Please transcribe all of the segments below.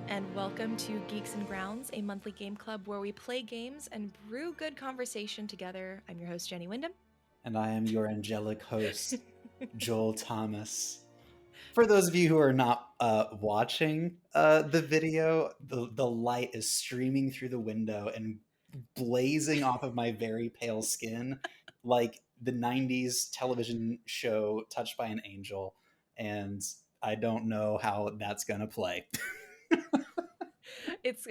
and welcome to Geeks and Grounds, a monthly game club where we play games and brew good conversation together. I'm your host, Jenny Wyndham. And I am your angelic host, Joel Thomas. For those of you who are not watching the video, the light is streaming through the window and blazing off of my very pale skin like the 90s television show Touched by an Angel. And I don't know how that's going to play. It's,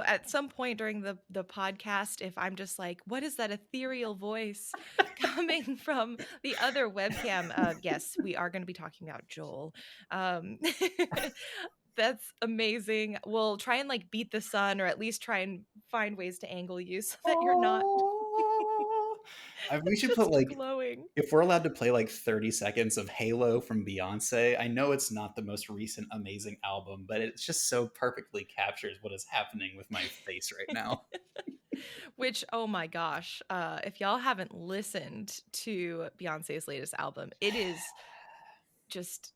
at some point during the podcast, if I'm just like, what is that ethereal voice coming from the other webcam? Yes, we are going to be talking about Joel. That's amazing. We'll try and like beat the sun, or at least try and find ways to angle you so that you're not We should just put like, glowing. if we're allowed to play like 30 seconds of Halo from Beyonce, I know it's not the most recent amazing album, but it just so perfectly captures what is happening with my face right now. Which, oh my gosh, if y'all haven't listened to Beyonce's latest album, it is just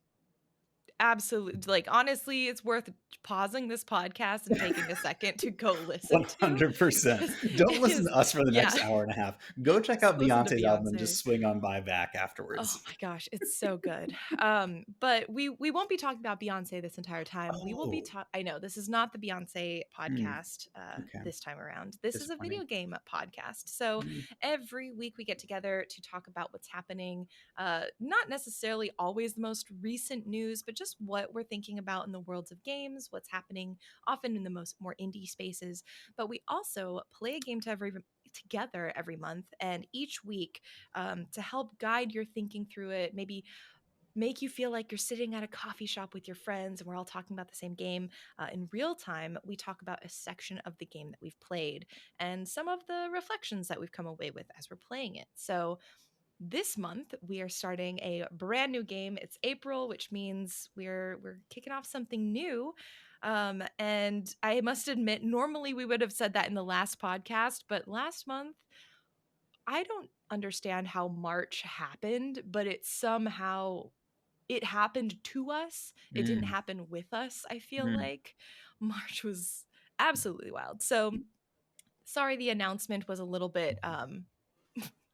absolutely, like, honestly, it's worth pausing this podcast and taking a second to go listen to. 100%. Don't listen to us for the next yeah. hour and a half. Go check Just out listen to Beyonce's album and Beyonce. just swing on by back Oh afterwards. my gosh, it's so good. But we won't be talking about Beyonce this entire time. We will be I know this is not the Beyonce podcast Okay. this time around. This is a video game podcast. So Mm. every week we get together to talk about what's happening. Not necessarily always the most recent news, but just what we're thinking about in the worlds of games, what's happening often in the more indie spaces. But we also play a game together every month, and each week, to help guide your thinking through it, maybe make you feel like you're sitting at a coffee shop with your friends and we're all talking about the same game. In real time, we talk about a section of the game that we've played and some of the reflections that we've come away with as we're playing it. So this month we are starting a brand new game. It's April, which means we're kicking off something new. And I must admit, normally we would have said that in the last podcast, but last month I don't understand how March happened, but it happened to us. It didn't happen with us, I feel like. March was absolutely wild. So sorry the announcement was a little bit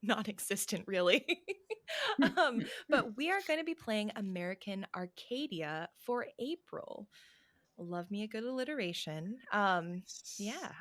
non-existent, really. But we are going to be playing American Arcadia for April. Love me a good alliteration. Yeah.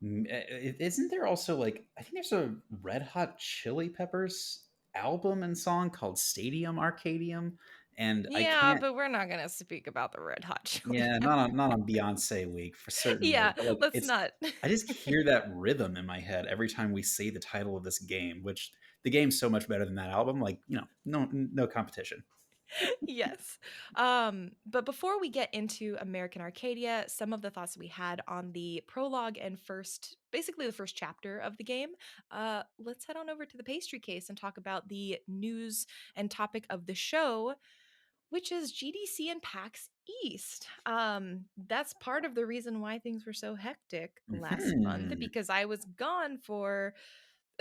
Isn't there also like, I think there's a Red Hot Chili Peppers album and song called Stadium Arcadium, and I Yeah, can't. but we're not going to speak about the Red Hot Chili Yeah, Peppers. not on Beyonce week for certainly. Yeah, But like, let's it's, not. I just hear that rhythm in my head every time we say the title of this game, which the game's so much better than that album. Like, no competition. Yes. But before we get into American Arcadia, some of the thoughts that we had on the prologue and basically the first chapter of the game, let's head on over to the pastry case and talk about the news and topic of the show, which is GDC and PAX East. That's part of the reason why things were so hectic last month, because I was gone for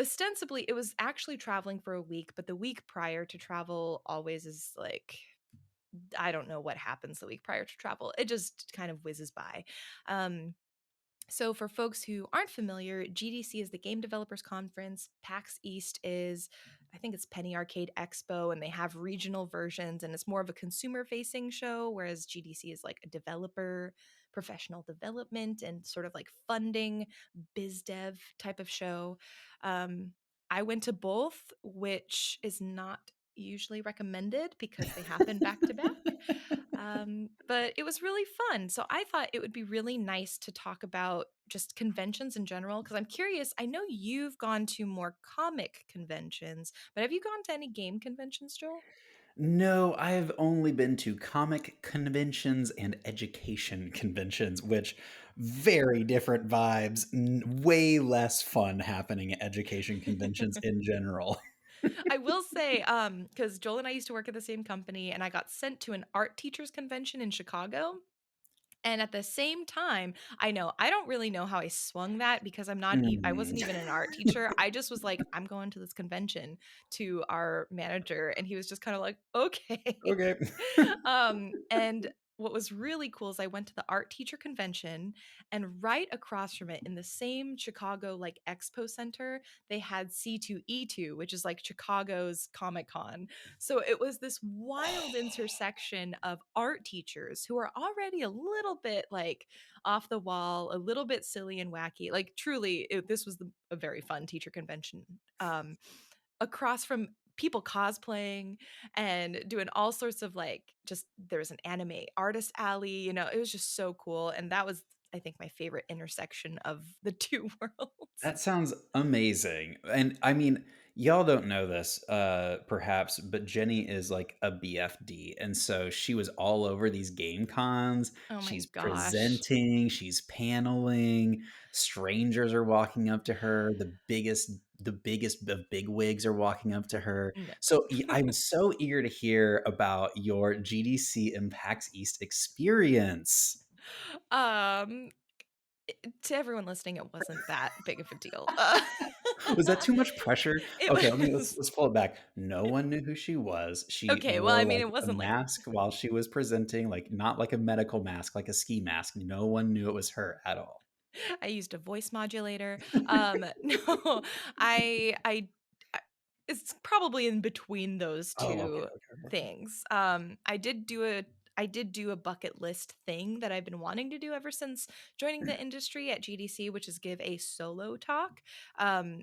ostensibly, it was actually traveling for a week, but the week prior to travel always is like, I don't know what happens the week prior to travel. It just kind of whizzes by. So for folks who aren't familiar, GDC is the Game Developers Conference. PAX East is, I think it's Penny Arcade Expo, and they have regional versions, and it's more of a consumer-facing show, whereas GDC is like a developer, professional development, and sort of like funding, biz dev type of show. I went to both, which is not usually recommended because they happen back to back. But it was really fun. So I thought it would be really nice to talk about just conventions in general, because I'm curious. I know you've gone to more comic conventions, but have you gone to any game conventions, Joel? No, I've only been to comic conventions and education conventions, which very different vibes, way less fun happening at education conventions in general. I will say, because Joel and I used to work at the same company, and I got sent to an art teachers convention in Chicago. And at the same time, I know I don't really know how I swung that, because I wasn't even an art teacher. I just was like, I'm going to this convention, to our manager, and he was just kind of like, okay. Okay. And what was really cool is I went to the art teacher convention, and right across from it in the same Chicago like expo center, they had C2E2, which is like Chicago's Comic Con. So it was this wild intersection of art teachers who are already a little bit like off the wall, a little bit silly and wacky. Like truly, this was a very fun teacher convention. Across from people cosplaying and doing all sorts of like, just there was an anime artist alley, it was just so cool. And that was, I think, my favorite intersection of the two worlds. That sounds amazing. And I mean, y'all don't know this, perhaps, but Jenny is like a BFD. And so she was all over these game cons. Oh my She's gosh. presenting, she's paneling, strangers are walking up to her, the biggest of big wigs are walking up to her. No. So I'm so eager to hear about your GDC Impacts East experience. um to everyone listening, it wasn't that big of a deal. Was that too much pressure? It Okay, let me let's was let's pull it back. No one knew who she was. She okay. Well, wore I mean, like it a wasn't like mask while she was presenting, like not like a medical mask, like a ski mask. No one knew it was her at all. I used a voice modulator. No, I it's probably in between those Oh, okay, two okay, okay. things. I did do a bucket list thing that I've been wanting to do ever since joining the industry at GDC, which is give a solo talk. Um,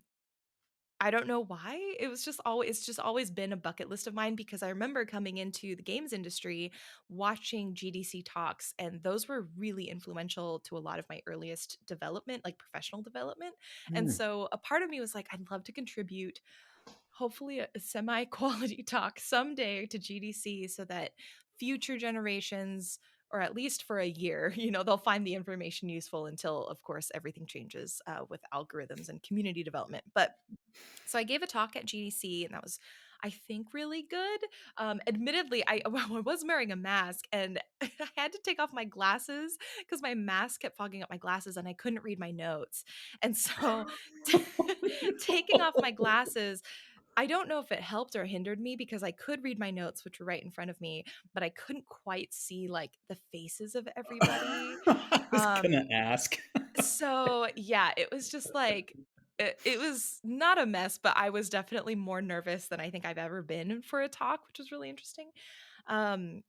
I don't know why. It's just always been a bucket list of mine because I remember coming into the games industry watching GDC talks, and those were really influential to a lot of my earliest development, like professional development. And Mm, so a part of me was like, I'd love to contribute hopefully a semi quality talk someday to GDC so that future generations, or at least for a year, they'll find the information useful until, of course, everything changes with algorithms and community development. But so I gave a talk at GDC, and that was, I think, really good. Admittedly, I was wearing a mask, and I had to take off my glasses because my mask kept fogging up my glasses, and I couldn't read my notes. And so, taking off my glasses, I don't know if it helped or hindered me because I could read my notes, which were right in front of me, but I couldn't quite see like the faces of everybody. I was gonna Um, ask. so yeah, it was just like it was not a mess, but I was definitely more nervous than I think I've ever been for a talk, which was really interesting. Um,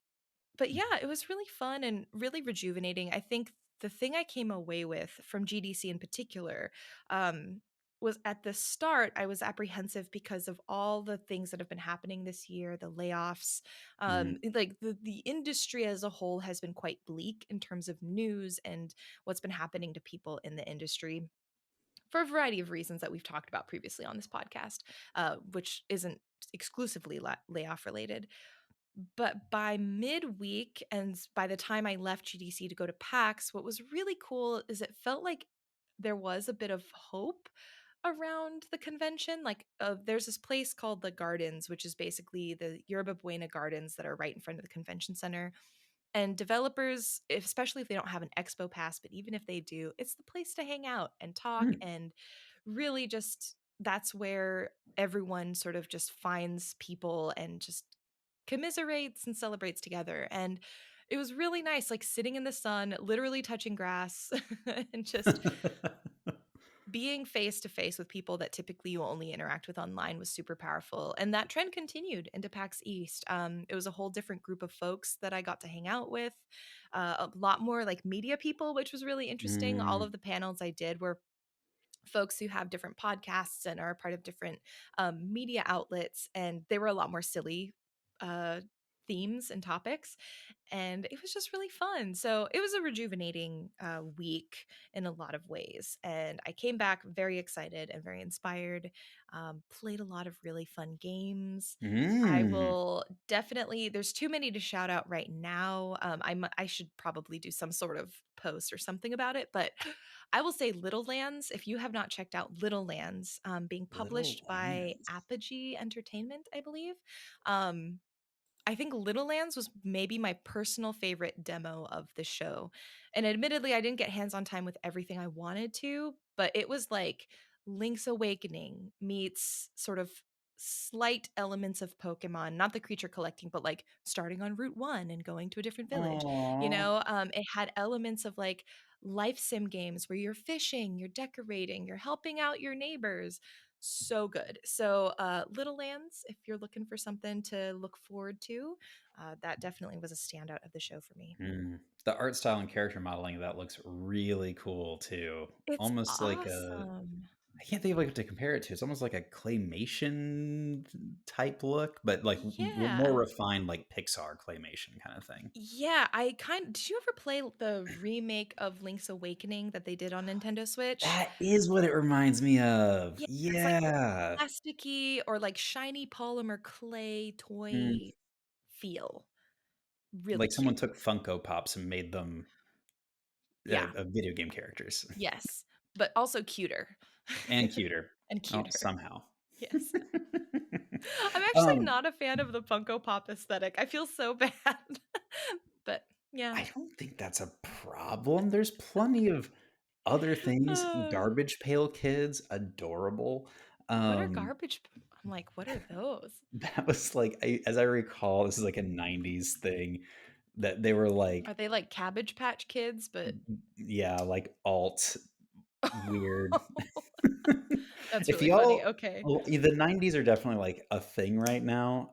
but yeah, it was really fun and really rejuvenating. I think the thing I came away with from GDC in particular um, was at the start, I was apprehensive because of all the things that have been happening this year, the layoffs. Mm, Like the industry as a whole has been quite bleak in terms of news and what's been happening to people in the industry for a variety of reasons that we've talked about previously on this podcast, which isn't exclusively layoff related. But by midweek, and by the time I left GDC to go to PAX, what was really cool is it felt like there was a bit of hope around the convention. Like, there's this place called the Gardens, which is basically the Yerba Buena Gardens that are right in front of the convention center. And developers, especially if they don't have an expo pass, but even if they do, it's the place to hang out and talk, mm. and really just that's where everyone sort of just finds people and just commiserates and celebrates together. And it was really nice, like sitting in the sun, literally touching grass, and just being face to face with people that typically you only interact with online was super powerful. And that trend continued into PAX East. It was a whole different group of folks that I got to hang out with, a lot more like media people, which was really interesting. All Mm. of the panels I did were folks who have different podcasts and are part of different media outlets, and they were a lot more silly uh, themes and topics, and it was just really fun. So it was a rejuvenating week in a lot of ways, and I came back very excited and very inspired. Played a lot of really fun games. I Mm. will definitely. There's too many to shout out right now. I should probably do some sort of post or something about it, but I will say Little Lands. If you have not checked out Little Lands, being Little published by Lambs. Apogee Entertainment, I believe. Um, I think Little Lands was maybe my personal favorite demo of the show. And admittedly, I didn't get hands on time with everything I wanted to, but it was like Link's Awakening meets sort of slight elements of Pokemon, not the creature collecting, but like starting on Route 1 and going to a different village. Aw. It had elements of like life sim games where you're fishing, you're decorating, you're helping out your neighbors. So good. So, Little Lands, if you're looking for something to look forward to, that definitely was a standout of the show for me. Mm. The art style and character modeling of that looks really cool too. It's Almost like a awesome. I can't think of what to compare it to. It's almost like a claymation type look, but like more Yeah. refined, like Pixar claymation kind of thing. Yeah, did you ever play the remake of Link's Awakening that they did on Nintendo Switch? That is what it reminds me of. Yeah, it's like Yeah. plasticky or like shiny polymer clay Mm, toy feel. Really like someone cute. took Funko Pops and made them Yeah. video game characters Yes, but also cuter. and cuter. And Oh, cuter. somehow. Yes. I'm actually um, not a fan of the Funko Pop aesthetic. I feel so bad. But yeah. I don't think that's a problem. There's plenty of other things. Uh, Garbage Pail Kids, adorable. what are Um, garbage? I'm like, what are those? that was like, as I recall, this is like a '90s thing that they were Are like, they like Cabbage Patch Kids, but yeah, like alt weird. that's If really funny. y'all, Okay. well, the '90s are definitely like a thing right now.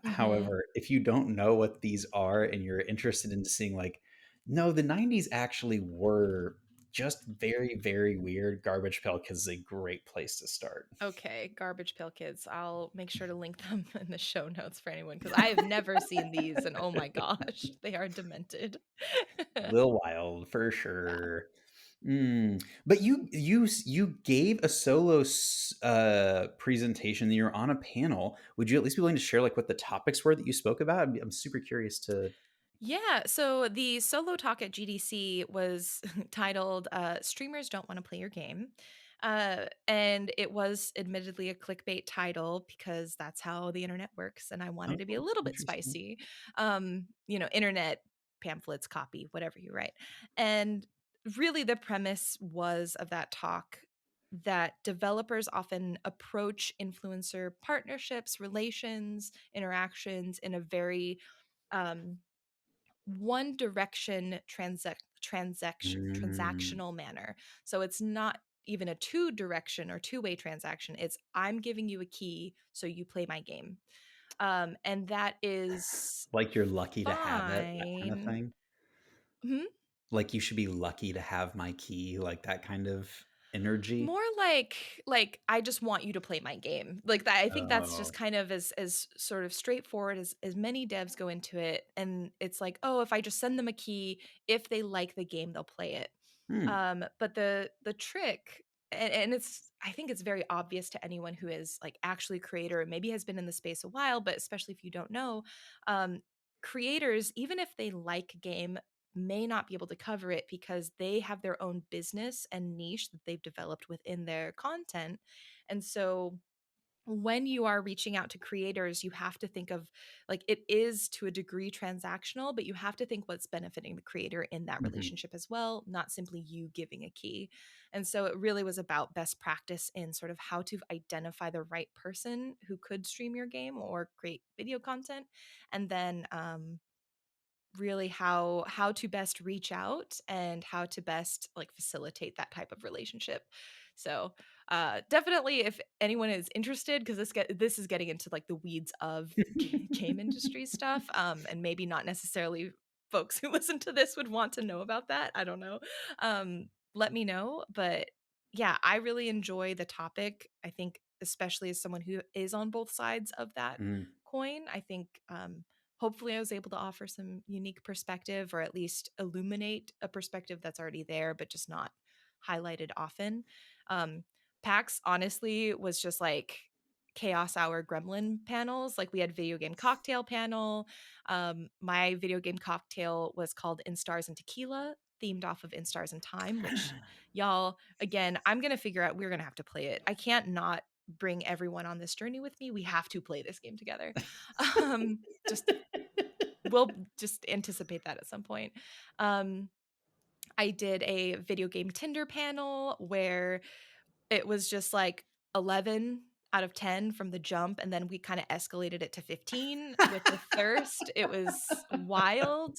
Mm-hmm. However, if you don't know what these are and you're interested in seeing like, no, the '90s actually were just very, very weird. Garbage Pail Kids is a great place to start. Okay, Garbage Pail Kids. I'll make sure to link them in the show notes for anyone because I have never seen these, and oh my gosh, they are demented. Lil Wild for Yeah. sure. But you gave a solo presentation. You're on a panel. Would you at least be willing to share like what the topics were that you spoke about? I'm super curious to. Yeah, so the solo talk at GDC was titled Streamers Don't Want to Play Your Game. And it was admittedly a clickbait title because that's how the internet works. And I wanted to be a Oh, little bit interesting. spicy. Internet pamphlets, copy, whatever you write. And really, the premise was of that talk that developers often approach influencer partnerships, relations, interactions in a very um, one direction Mm, transactional manner. So it's not even a two direction or two-way transaction. It's I'm giving you a key so you play my game. And that is like you're lucky to have it, that kind of fine. thing. Mhm. Like you should be lucky to have my key, like that kind of energy. More like I just want you to play my game. Like that I think that's just Oh, kind of as sort of straightforward as many devs go into it, and it's like, "Oh, if I just send them a key, if they like the game, they'll play it." hmm. But the trick, and it's I think it's very obvious to anyone who is like actually a creator and maybe has been in the space a while, but especially if you don't know, um, creators, even if they like a game, may not be able to cover it because they have their own business and niche that they've developed within their content. And so when you are reaching out to creators, you have to think of like it is to a degree transactional, but you have to think what's benefiting the creator in that Mhm. relationship as well, not simply you giving a key. And so it really was about best practice in sort of how to identify the right person who could stream your game or create video content. And then really how to best reach out and how to best like facilitate that type of relationship. So definitely if anyone is interested, because this is getting into like the weeds of game industry stuff, and maybe not necessarily folks who listen to this would want to know about that, I don't know. Let me know. But yeah, I really enjoy the topic. I think especially as someone who is on both sides of that Mm, coin, I think hopefully I was able to offer some unique perspective or at least illuminate a perspective that's already there but just not highlighted often. um PAX honestly was just like chaos hour gremlin panels. Like we had video game cocktail panel. My video game cocktail was called In Stars and Tequila, themed off of In Stars and Time, which y'all, again, I'm gonna figure out, we're gonna have to play it. I can't not bring everyone on this journey with me. We have to play this game together. Just we'll just anticipate that at some point. Um, I did a video game Tinder panel where it was just like 11 out of 10 from the jump, and then we kind of escalated it to 15 with the thirst. It was wild.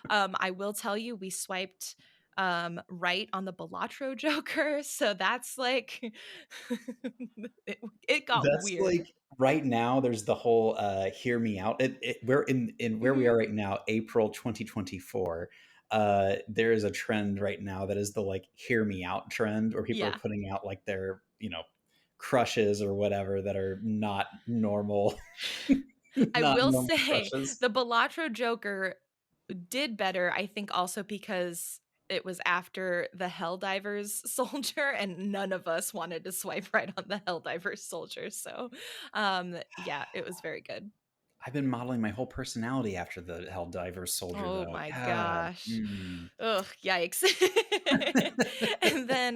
I will tell you, we swiped right on the Balatro Joker, so that's like it, it got That's weird. like right now there's the whole hear me out. We're in where we Mhm. are right now, April 2024. There is a trend right now that is the like hear me out trend where people are Yeah. putting out like their, crushes or whatever that are not normal, I not will normal say crushes. the Balatro Joker did better, I think also because it was after the Helldivers soldier, and none of us wanted to swipe right on the Helldivers soldier. So, yeah, it was very good. I've been modeling my whole personality after the Helldiver soldier Oh though. my God. gosh. Ugh, yikes. And then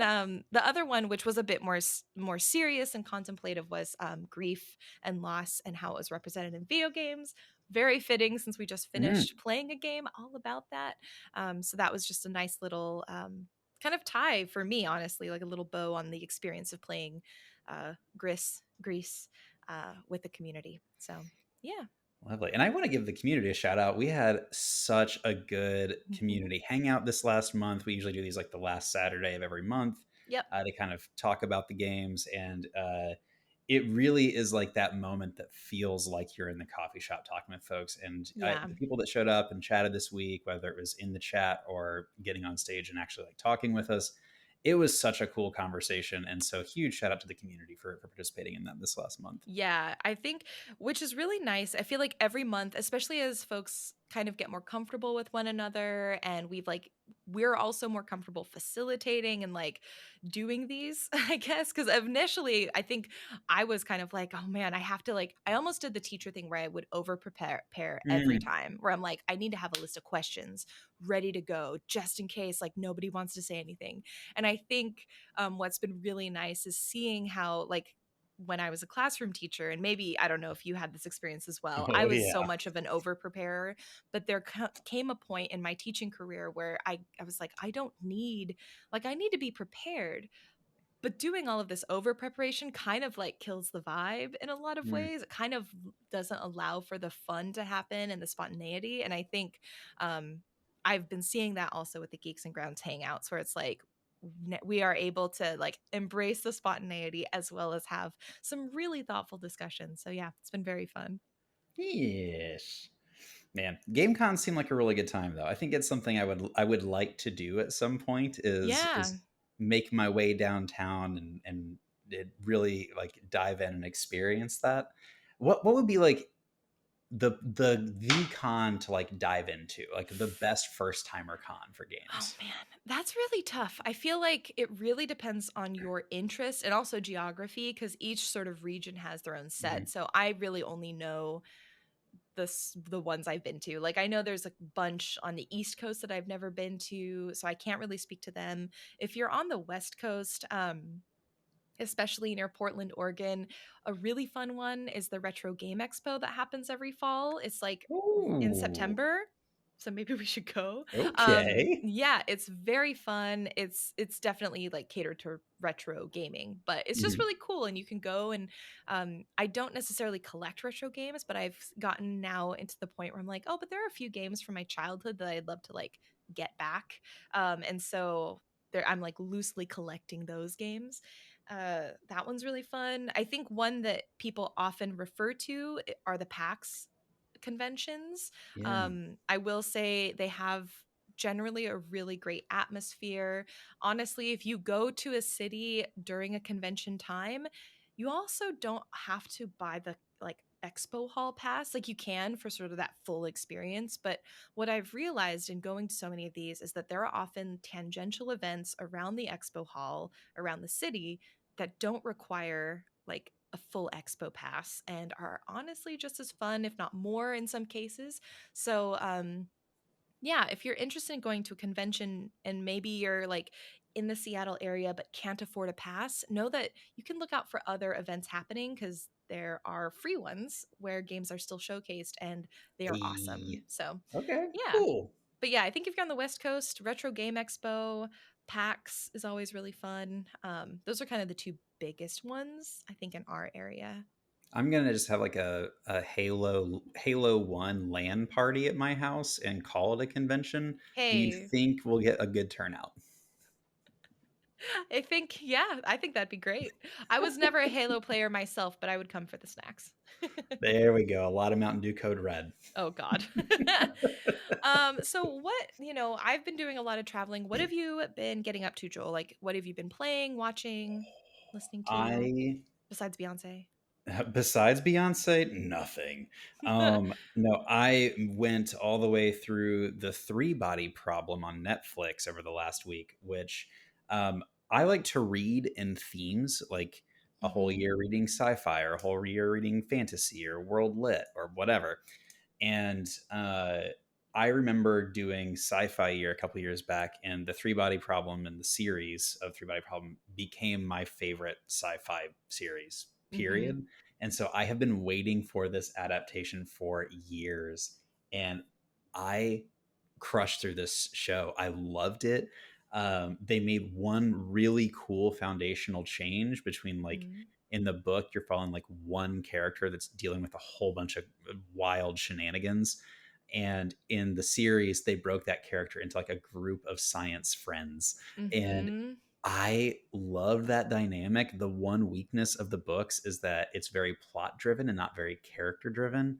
the other one, which was a bit more serious and contemplative, was grief and loss and how it was represented in video games. Very fitting since we just Mm. finished playing a game all about that. So that was just a nice little kind of tie for me, honestly, like a little bow on the experience of playing Greece with the community. So yeah. Lovely. And I want to give the community a shout out. We had such a good Mhm. community hangout this last month. We usually do these like the last Saturday of every month Yep. to kind of talk about the games. And it really is like that moment that feels like you're in the coffee shop talking with folks. And Yeah. the people that showed up and chatted this week, whether it was in the chat or getting on stage and actually like talking with us, it was such a cool conversation. And so huge shout out to the community for participating in that this last month. Yeah, I think, which is really nice. I feel like every month, especially as folks kind of get more comfortable with one another, and we're also more comfortable facilitating and like doing these, I guess. Cause initially, I think I was kind of like, oh man, I have to like, I almost did the teacher thing where I would over prepare every Mm. time, where I'm like, I need to have a list of questions ready to go just in case like nobody wants to say anything. And I think what's been really nice is seeing how like when I was a classroom teacher, and maybe I don't know if you had this experience as well. I Oh, was so yeah. much of an over preparer, but there came a point in my teaching career where I was like, I don't need, like, I need to be prepared. But doing all of this over preparation kind of like kills the vibe in a lot of Mm. ways. It kind of doesn't allow for the fun to happen and the spontaneity. And I think um, I've been seeing that also with the Geeks and Grounds hangouts, where it's like we are able to like embrace the spontaneity as well as have some really thoughtful discussions. So yeah, it's been very fun. Yes. Man, game cons seem like a really good time though. I think it's something I would like to do at some point Yeah. is make my way downtown and it really like dive in and experience that. What would be like the con to like dive into, like the best first timer con for Oh games? man, that's really tough. I feel like it really depends on your interest and also geography because each sort of region has their own Mhm. set. So I really only know the ones I've been to. Like I know there's a bunch on the East Coast that I've never been to, so I can't really speak to them. If you're on the West Coast, especially near Portland, Oregon, a really fun one is the Retro Game Expo that happens every fall. It's like in Ooh, September. So maybe we should go. okay. Yeah, it's very fun. It's definitely like catered to retro gaming, but it's just Mhm. really cool and you can go and I don't necessarily collect retro games, but I've gotten now into the point where I'm like, "Oh, but there are a few games from my childhood that I'd love to like get back." And so there I'm like loosely collecting those games. That one's really fun. I think one that people often refer to are the PAX conventions. Yeah. I will say they have generally a really great atmosphere. Honestly, if you go to a city during a convention time, you also don't have to buy the like expo hall pass. Like you can for sort of that full experience, but what I've realized in going to so many of these is that there are often tangential events around the expo hall, around the city that don't require like a full expo pass and are honestly just as fun, if not more in some cases. So, yeah, if you're interested in going to a convention and maybe you're like in the Seattle area but can't afford a pass, know that you can look out for other events happening because there are free ones where games are still showcased and they are awesome. Hey. So, Okay, yeah. cool. But yeah, I think if you're on the West Coast, Retro Game Expo, PAX is always really fun. Those are kind of the two biggest ones, I think, in our area. I'm gonna just have like a Halo 1 LAN party at my house and call it a convention. Do you Hey, think we'll get a good turnout? I think, yeah, I think that'd be great. I was never a Halo player myself, but I would come for the snacks. There we go. A lot of Mountain Dew Code Red. Oh God. So what, I've been doing a lot of traveling. What have you been getting up to, Joel? Like, what have you been playing, watching, listening to I besides Beyonce? Besides Beyonce, nothing. No, I went all the way through the Three Body Problem on Netflix over the last week, which I like to read in themes, like a whole Mm-hmm. year reading sci-fi or a whole year reading fantasy or world lit or whatever. And I remember doing sci-fi year a couple years back, and the Three Body Problem and the series of Three Body Problem became my favorite sci-fi series. Mm-hmm. Period. And so I have been waiting for this adaptation for years, and I crushed through this show. I loved it. They made one really cool foundational change between like Mm-hmm. in the book you're following like one character that's dealing with a whole bunch of wild shenanigans, and in the series they broke that character into like a group of science friends, and Mm-hmm. I love that dynamic. The one weakness of the books is that it's very plot driven and not very character driven,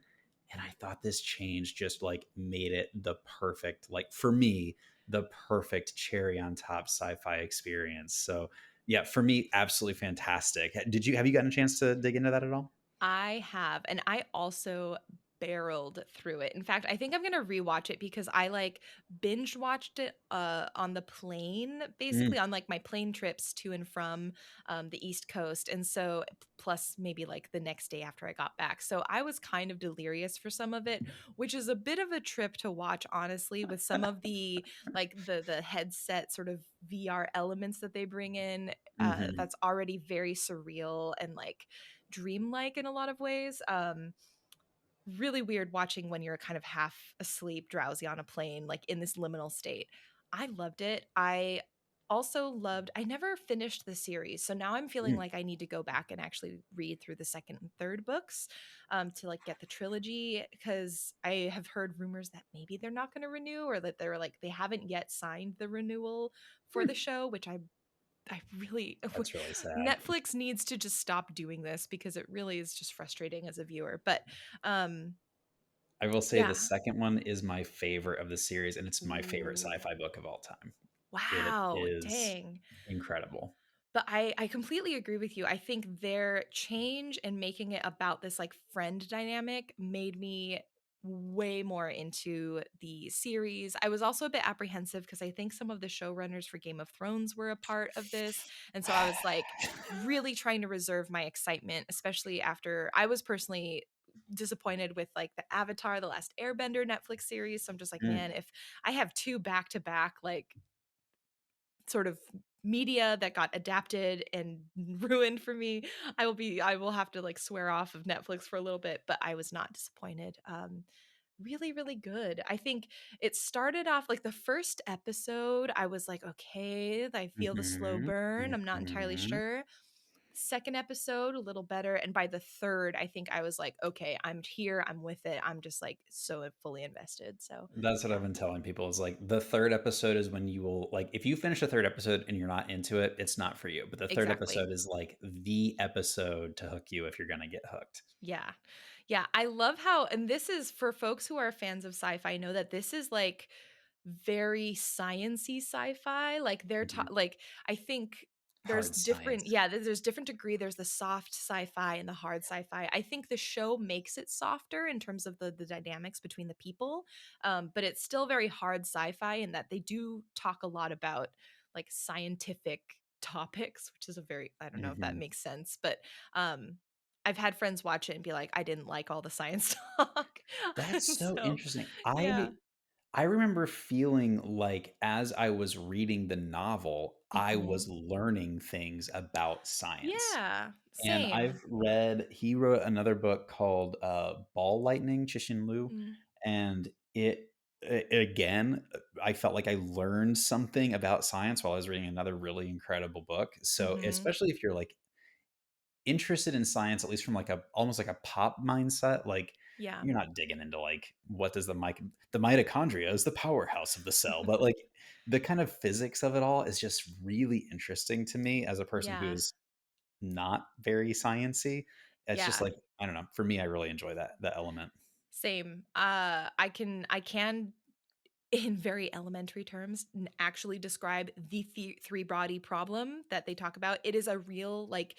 and I thought this change just like made it the perfect, like for me, the perfect cherry on top sci-fi experience. So yeah, for me, absolutely fantastic. Have you gotten a chance to dig into that at all? I have, and I also barreled through it. In fact, I think I'm gonna rewatch it because I like binge watched it on the plane, basically Mm. on like my plane trips to and from the East Coast. And so plus maybe like the next day after I got back. So I was kind of delirious for some of it, which is a bit of a trip to watch, honestly, with some of the like the headset sort of VR elements that they bring in. Hmm. That's already very surreal and like dreamlike in a lot of ways. Really weird watching when you're kind of half asleep, drowsy on a plane, like in this liminal state. I loved it. I never finished the series. So now I'm feeling Mm. like I need to go back and actually read through the second and third books to like get the trilogy because I have heard rumors that maybe they're not going to renew or that they're like they haven't yet signed the renewal for the show, which I really That's really sad. Netflix needs to just stop doing this because it really is just frustrating as a viewer. But um I will say the yeah. second one is my favorite of the series, and it's my favorite Ooh. sci-fi book of all time. It Wow, is dang. incredible. But I completely agree with you. I think their change in making it about this like friend dynamic made me way more into the series. I was also a bit apprehensive because I think some of the showrunners for Game of Thrones were a part of this. And so I was like really trying to reserve my excitement, especially after I was personally disappointed with like the Avatar, The Last Airbender Netflix series. So I'm just like, Mm, man, if I have two back to back like sort of media that got adapted and ruined for me, I will have to like swear off of Netflix for a little bit, but I was not disappointed. Really really good. I think it started off like the first episode I was like, okay, I feel the slow mhm, burn, I'm not entirely mhm. sure. Second episode a little better, and by the third I think I was like, okay, I'm here, I'm with it, I'm just like so fully invested. So That's what I've yeah, been telling people is like the third episode is when you will like if you finish the third episode and you're not into it, it's not for you. But the third exactly. episode is like the episode to hook you if you're gonna get hooked. Yeah. Yeah, I love how, and this is for folks who are fans of sci-fi know that this is like very sciency sci-fi. Like Mhm. like I think there's Hard different, science. yeah, there's different degree. There's the soft sci-fi and the hard sci-fi. I think the show makes it softer in terms of the dynamics between the people. But it's still very hard sci-fi in that they do talk a lot about like scientific topics, which is a very, I don't know if that Mhm. makes sense, but um I've had friends watch it and be like, I didn't like all the science talk. That's so So, interesting. yeah. I remember feeling like as I was reading the novel, I was Mhm. learning things about science. Yeah, And same. he wrote another book called Ball Lightning, Chishin Lu, Mm. and it again, I felt like I learned something about science while I was reading another really incredible book. So, Mhm. especially if you're like interested in science, at least from like a almost like a pop mindset, like Yeah. you're not digging into like what does the mitochondria is the powerhouse of the cell, but like the kind of physics of it all is just really interesting to me as a person who Yeah. is not very sciency. It's just Yeah. like I don't know. For me, I really enjoy that element. Same. I can in very elementary terms actually describe the three body problem that they talk about. It is a real like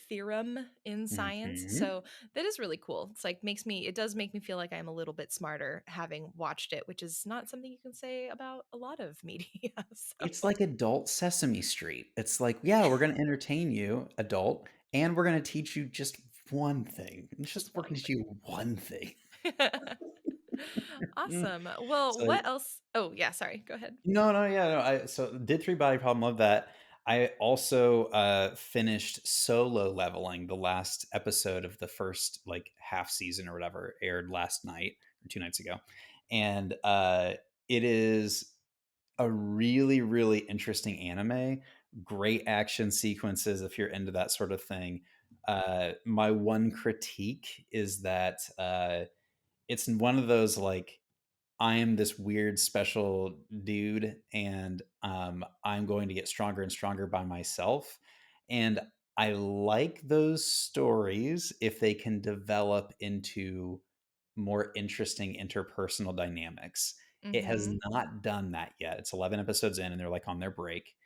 theorem in science. Hmm. So that is really cool. It's like it does make me feel like I'm a little bit smarter having watched it, which is not something you can say about a lot of media. It's So like adult Sesame Street. It's like, yeah, we're going to entertain you, adult, and we're going to teach you just one thing. just We're one going to teach you one thing. thing. Mm. Awesome. Well, So what else? Oh, yeah, sorry. Go ahead. no, no, yeah, no. I so did three body problem. Love that. I also finished solo leveling. The last episode of the first like half season or whatever aired last night or 2 nights ago, and it is a really really interesting anime. Great action sequences if you're into that sort of thing. My one critique is that it's one of those like I am this weird special dude and I'm going to get stronger and stronger by myself. And I like those stories if they can develop into more interesting interpersonal dynamics. It has Mhm. not done that yet. It's 11 episodes in and they're like on their break.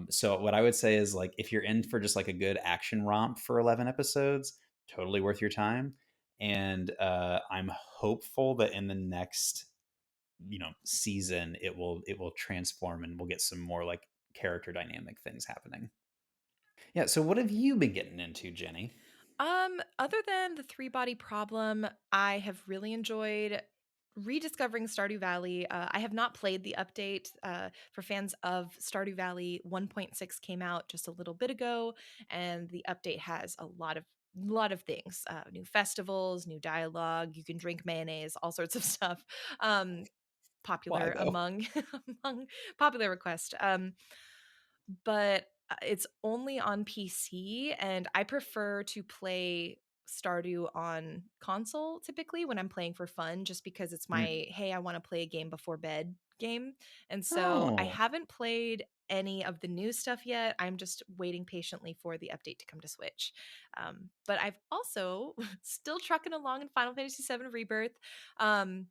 So what I would say is like if you're in for just like a good action romp for 11 episodes, totally worth your time. And I'm hopeful that in the next season it will transform and we'll get some more like character dynamic things happening. Yeah, so what have you been getting into, Jenny? Other than the three body problem, I have really enjoyed rediscovering Stardew Valley. I have not played the update. For fans of Stardew Valley, 1.6 came out just a little bit ago, and the update has a lot of things, new festivals, new dialogue. You can drink mayonnaise, all sorts of stuff. Um, Why popular though? among among popular request. But it's only on PC, and I prefer to play Stardew on console typically when I'm playing for fun, just because it's Mm. my hey, I want to play a game before bed game. And so I Oh, haven't played any of the new stuff yet. I'm just waiting patiently for the update to come to Switch. But I've also still trucking along in Final Fantasy VII Rebirth. Um,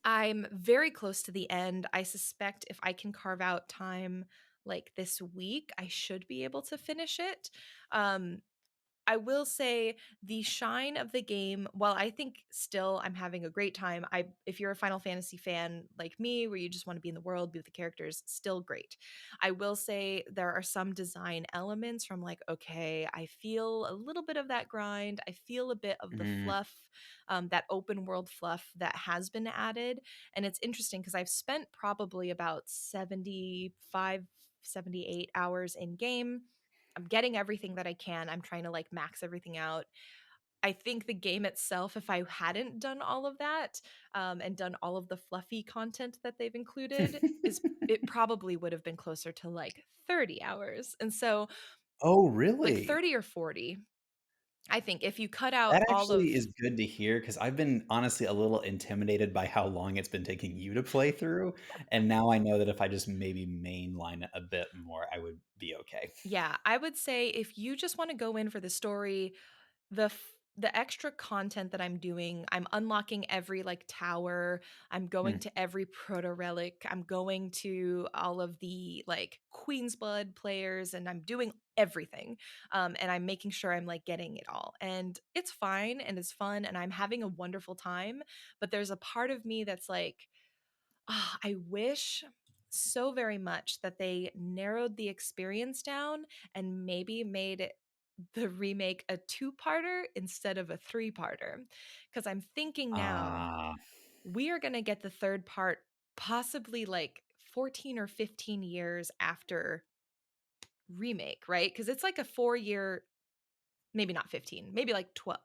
I'm very close to the end. I suspect if I can carve out time like this week, I should be able to finish it. Um, I will say the shine of the game, while I think still I'm having a great time, if you're a Final Fantasy fan like me, where you just want to be in the world, be with the characters, still great. I will say there are some design elements from like, okay, I feel a little bit of that grind. I feel a bit of the mm, fluff, that open world fluff that has been added. And it's interesting because I've spent probably about 75, 78 hours in game. I'm getting everything that I can. I'm trying to like max everything out. I think the game itself, if I hadn't done all of that, and done all of the fluffy content that they've included, is it probably would have been closer to like 30 hours. And so, oh, like really? 30 or 40, I think if you cut out That all actually of, is good to hear because I've been honestly a little intimidated by how long it's been taking you to play through, and now I know that if I just maybe mainline it a bit more, I would be okay. yeah, I would say if you just want to go in for the story, the extra content that I'm doing, I'm unlocking every like tower, I'm going Mm. to every proto relic, I'm going to all of the like Queen's Blood players, and I'm doing everything. And I'm making sure I'm like getting it all. And it's fine and it's fun and I'm having a wonderful time. But there's a part of me that's like, I wish so very much that they narrowed the experience down and maybe made it the remake a two-parter instead of a three-parter. Because I'm thinking now Ah, we are going to get the third part possibly like 14 or 15 years after remake, right? Because it's like a 4 year, maybe not 15, maybe like 12,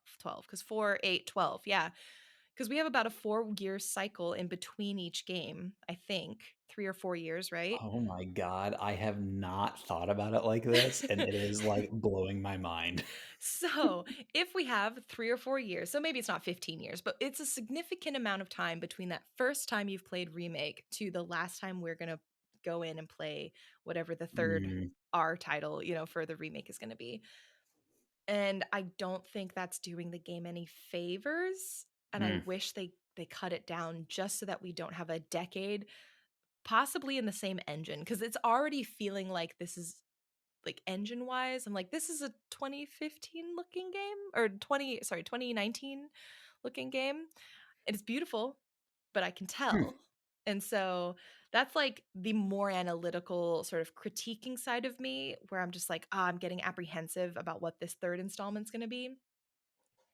because 4, 8, 12. Yeah. Because we have about a 4-year cycle in between each game, I think. 3 or 4 years, right? Oh my god, I have not thought about it like this, and it is like blowing my mind. So, if we have 3 or 4 years, so maybe it's not 15 years, but it's a significant amount of time between that first time you've played Remake to the last time we're going to go in and play whatever the third Mm, R title, for the Remake is going to be. And I don't think that's doing the game any favors, and I mm. wish they cut it down just so that we don't have a decade possibly in the same engine, because it's already feeling like this is like engine wise, I'm like, this is a 2015 looking game, or 2019 looking game. It's beautiful, but I can Hmm. tell. And so that's like the more analytical sort of critiquing side of me, where I'm just like, I'm getting apprehensive about what this third installment's going to be.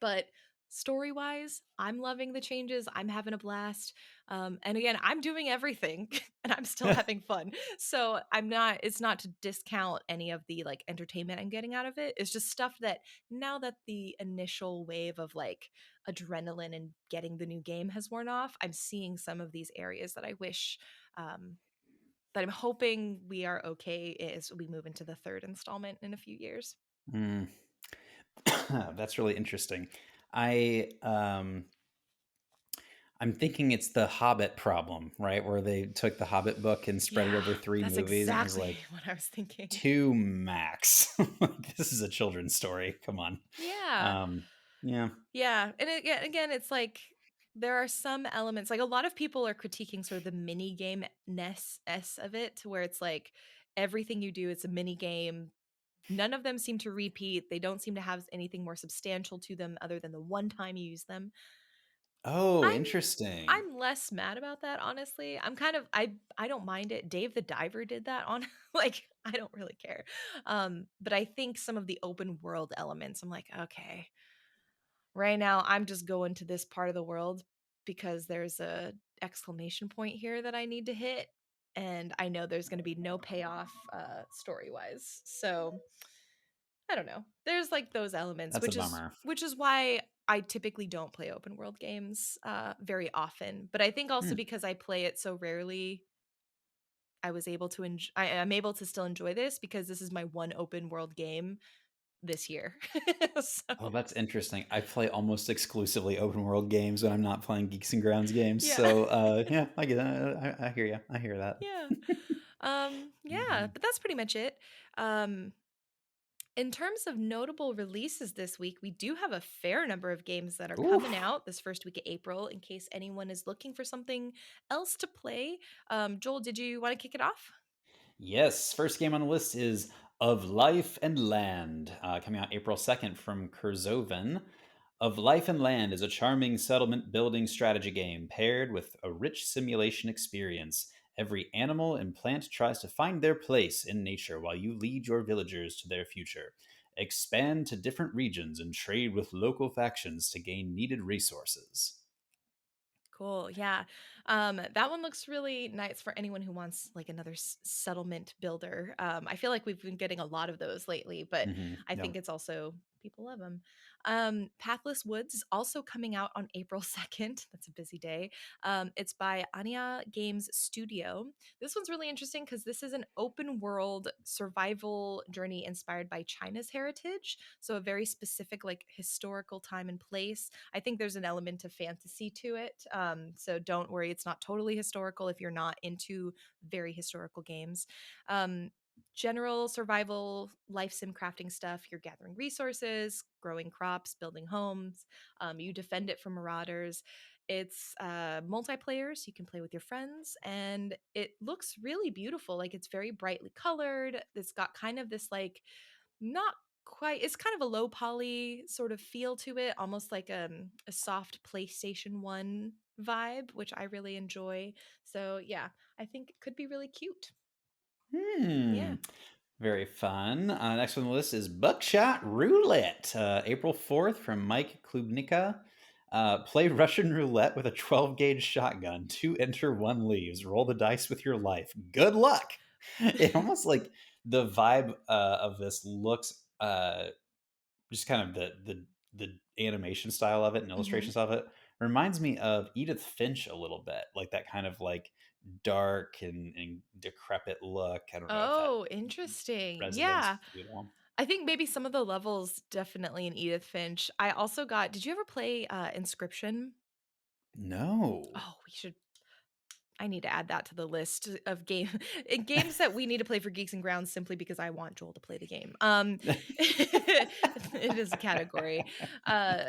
But story wise, I'm loving the changes. I'm having a blast. And again, I'm doing everything and I'm still having fun. So it's not to discount any of the like entertainment I'm getting out of it. It's just stuff that now that the initial wave of like adrenaline and getting the new game has worn off, I'm seeing some of these areas that I wish, that I'm hoping we are okay as we move into the third installment in a few years. Mm. That's really interesting. I I'm thinking it's the Hobbit problem, right? Where they took the Hobbit book and spread it Yeah, over 3 that's movies, and it was exactly like what I was thinking. 2 max. Like, this is a children's story. Come on. Yeah. Um, yeah. Yeah. And again, it's like there are some elements, like a lot of people are critiquing sort of the mini game ness of it, to where it's like everything you do is a mini game. None of them seem to repeat. They don't seem to have anything more substantial to them other than the one time you use them. Oh, I'm interesting. I'm less mad about that, honestly. I'm kind of I don't mind it. Dave the Diver did that on like I don't really care. But I think some of the open world elements, I'm like, okay, right now I'm just going to this part of the world because there's a exclamation point here that I need to hit, and I know there's going to be no payoff story-wise. So, I don't know. There's like those elements, That's a which is bummer. why I typically don't play open world games very often. But I think also Hmm. because I play it so rarely, I was able to I'm able to still enjoy this because this is my one open world game this year. So Oh, that's interesting. I play almost exclusively open world games when I'm not playing Geeks and Grounds games. yeah, So, yeah, I get that. I hear you. I hear that. yeah, yeah. Mhm. But that's pretty much it. Um, In terms of notable releases this week, we do have a fair number of games that are coming Oof. out this first week of April in case anyone is looking for something else to play. Joel, did you want to kick it off? Yes, first game on the list is Of Life and Land, coming out April 2nd from Kurzoven. Of Life and Land is a charming settlement building strategy game paired with a rich simulation experience. Every animal and plant tries to find their place in nature while you lead your villagers to their future. Expand to different regions and trade with local factions to gain needed resources. Cool. Yeah. That one looks really nice for anyone who wants like another settlement builder. I feel like we've been getting a lot of those lately, but I Yeah. think it's also people love them. Pathless Woods is also coming out on April 2nd. That's a busy day. It's by Anya Games Studio. This one's really interesting because this is an open world survival journey inspired by China's heritage. So a very specific like historical time and place. I think there's an element of fantasy to it. So don't worry, it's not totally historical if you're not into very historical games. Um, General survival, life sim crafting stuff. You're gathering resources, growing crops, building homes. You defend it from marauders. It's multiplayer, so you can play with your friends, and it looks really beautiful. Like it's very brightly colored. It's got kind of this like not quite, it's kind of a low poly sort of feel to it, almost like a soft PlayStation 1 vibe, which I really enjoy. So yeah, I think it could be really cute. Hmm. Yeah. Very fun. Next on the list is Buckshot Roulette, April 4th from Mike Klubnica. Play Russian roulette with a 12 gauge shotgun. 2 enter, 1 leaves. Roll the dice with your life. Good luck. It almost like the vibe of this looks just kind of the animation style of it and Hmm. illustration style of it reminds me of Edith Finch a little bit, like that kind of like dark and decrepit look. I don't know if that Oh, interesting. resonates Yeah. with you at all. I think maybe some of the levels definitely in Edith Finch. I also got, did you ever play Inscription? No. Oh, we should, I need to add that to the list of games that we need to play for Geeks and Grounds simply because I want Joel to play the game. It is a category. Uh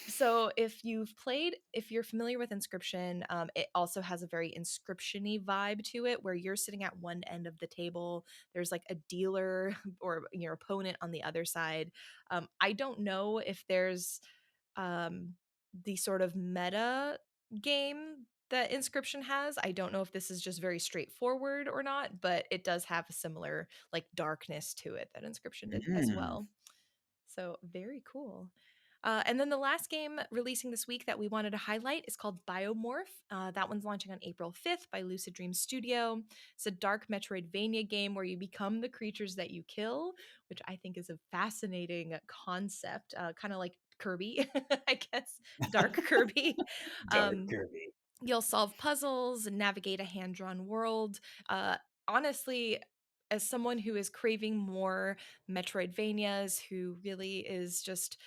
so if you're familiar with Inscription, it also has a very Inscription-y vibe to it where you're sitting at one end of the table. There's like a dealer or your opponent on the other side. I don't know if there's um, the sort of meta game that Inscription has. I don't know if this is just very straightforward or not, but it does have a similar like darkness to it that Inscription did as Mm. well. So very cool. And then the last game releasing this week that we wanted to highlight is called Biomorph. That one's launching on April 5th by Lucid Dream Studio. It's a dark Metroidvania game where you become the creatures that you kill, which I think is a fascinating concept, kind of like Kirby, I guess, dark Kirby. Dark Um, Kirby. You'll solve puzzles and navigate a hand drawn world. Honestly, as someone who is craving more Metroidvanias, who really is just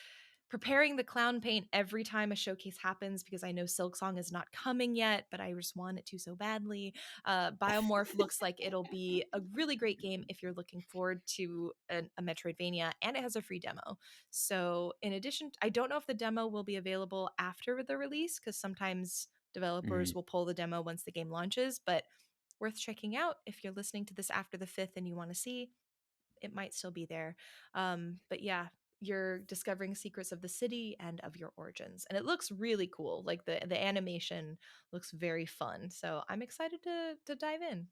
preparing the clown paint every time a showcase happens because I know Silksong is not coming yet, but I just want it to so badly. Biomorph looks like it'll be a really great game if you're looking forward to a Metroidvania, and it has a free demo. So, in addition, I don't know if the demo will be available after the release because sometimes developers Mm. will pull the demo once the game launches, but worth checking out if you're listening to this after the 5th and you want to see it might still be there. But yeah, you're discovering secrets of the city and of your origins, and it looks really cool. Like the animation looks very fun, so I'm excited to dive in.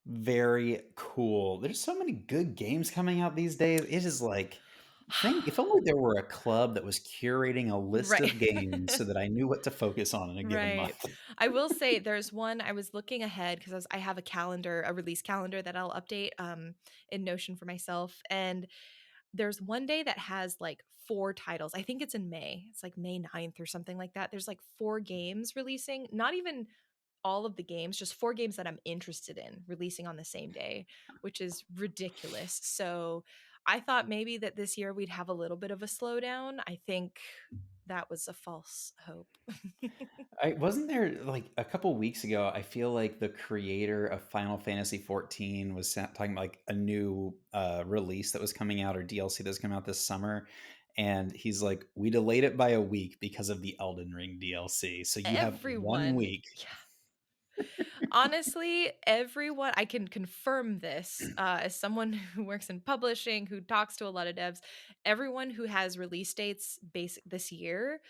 Very cool. There's so many good games coming out these days. It is like, think if only there were a club that was curating a list Right. of games so that I knew what to focus on in a given Right. month. I will say there's one I was looking ahead because I have a calendar, a release calendar that I'll update in Notion for myself, and there's one day that has like four titles. I think it's in May. It's like May 9th or something like that. There's like four games releasing, not even all of the games, just four games that I'm interested in releasing on the same day, which is ridiculous. So I thought maybe that this year we'd have a little bit of a slowdown. I think that was a false hope. I wasn't there like a couple weeks ago. I feel like the creator of Final Fantasy 14 was talking about like a new release that was coming out or DLC that's coming out this summer. And he's like, we delayed it by a week because of the Elden Ring DLC. So you have 1 week. Yeah. Honestly, everyone, I can confirm this as someone who works in publishing, who talks to a lot of devs, everyone who has release dates this year,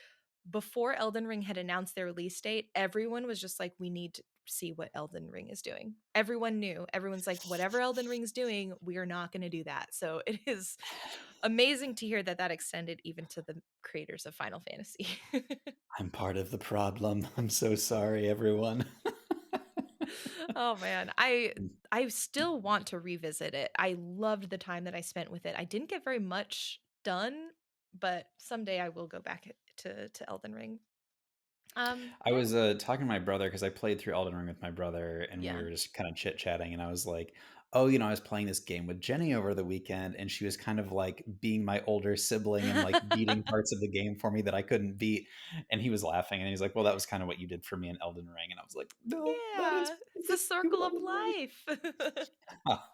before Elden Ring had announced their release date, everyone was just like, we need to see what Elden Ring is doing. Everyone knew. Everyone's like, whatever Elden Ring's doing, we are not going to do that. So it is amazing to hear that that extended even to the creators of Final Fantasy. I'm part of the problem. I'm so sorry, everyone. Oh man, I still want to revisit it. I loved the time that I spent with it. I didn't get very much done, but someday I will go back to Elden Ring. I Yeah. was talking to my brother because I played through Elden Ring with my brother, and we Yeah. were just kind of chit chatting. And I was like, "Oh, you know, I was playing this game with Jenny over the weekend, and she was kind of like being my older sibling and like beating parts of the game for me that I couldn't beat." And he was laughing, and he's like, "Well, that was kind of what you did for me in Elden Ring." And I was like, "No, that is Yeah, what it's I a did for you circle of in Elden life. Ring."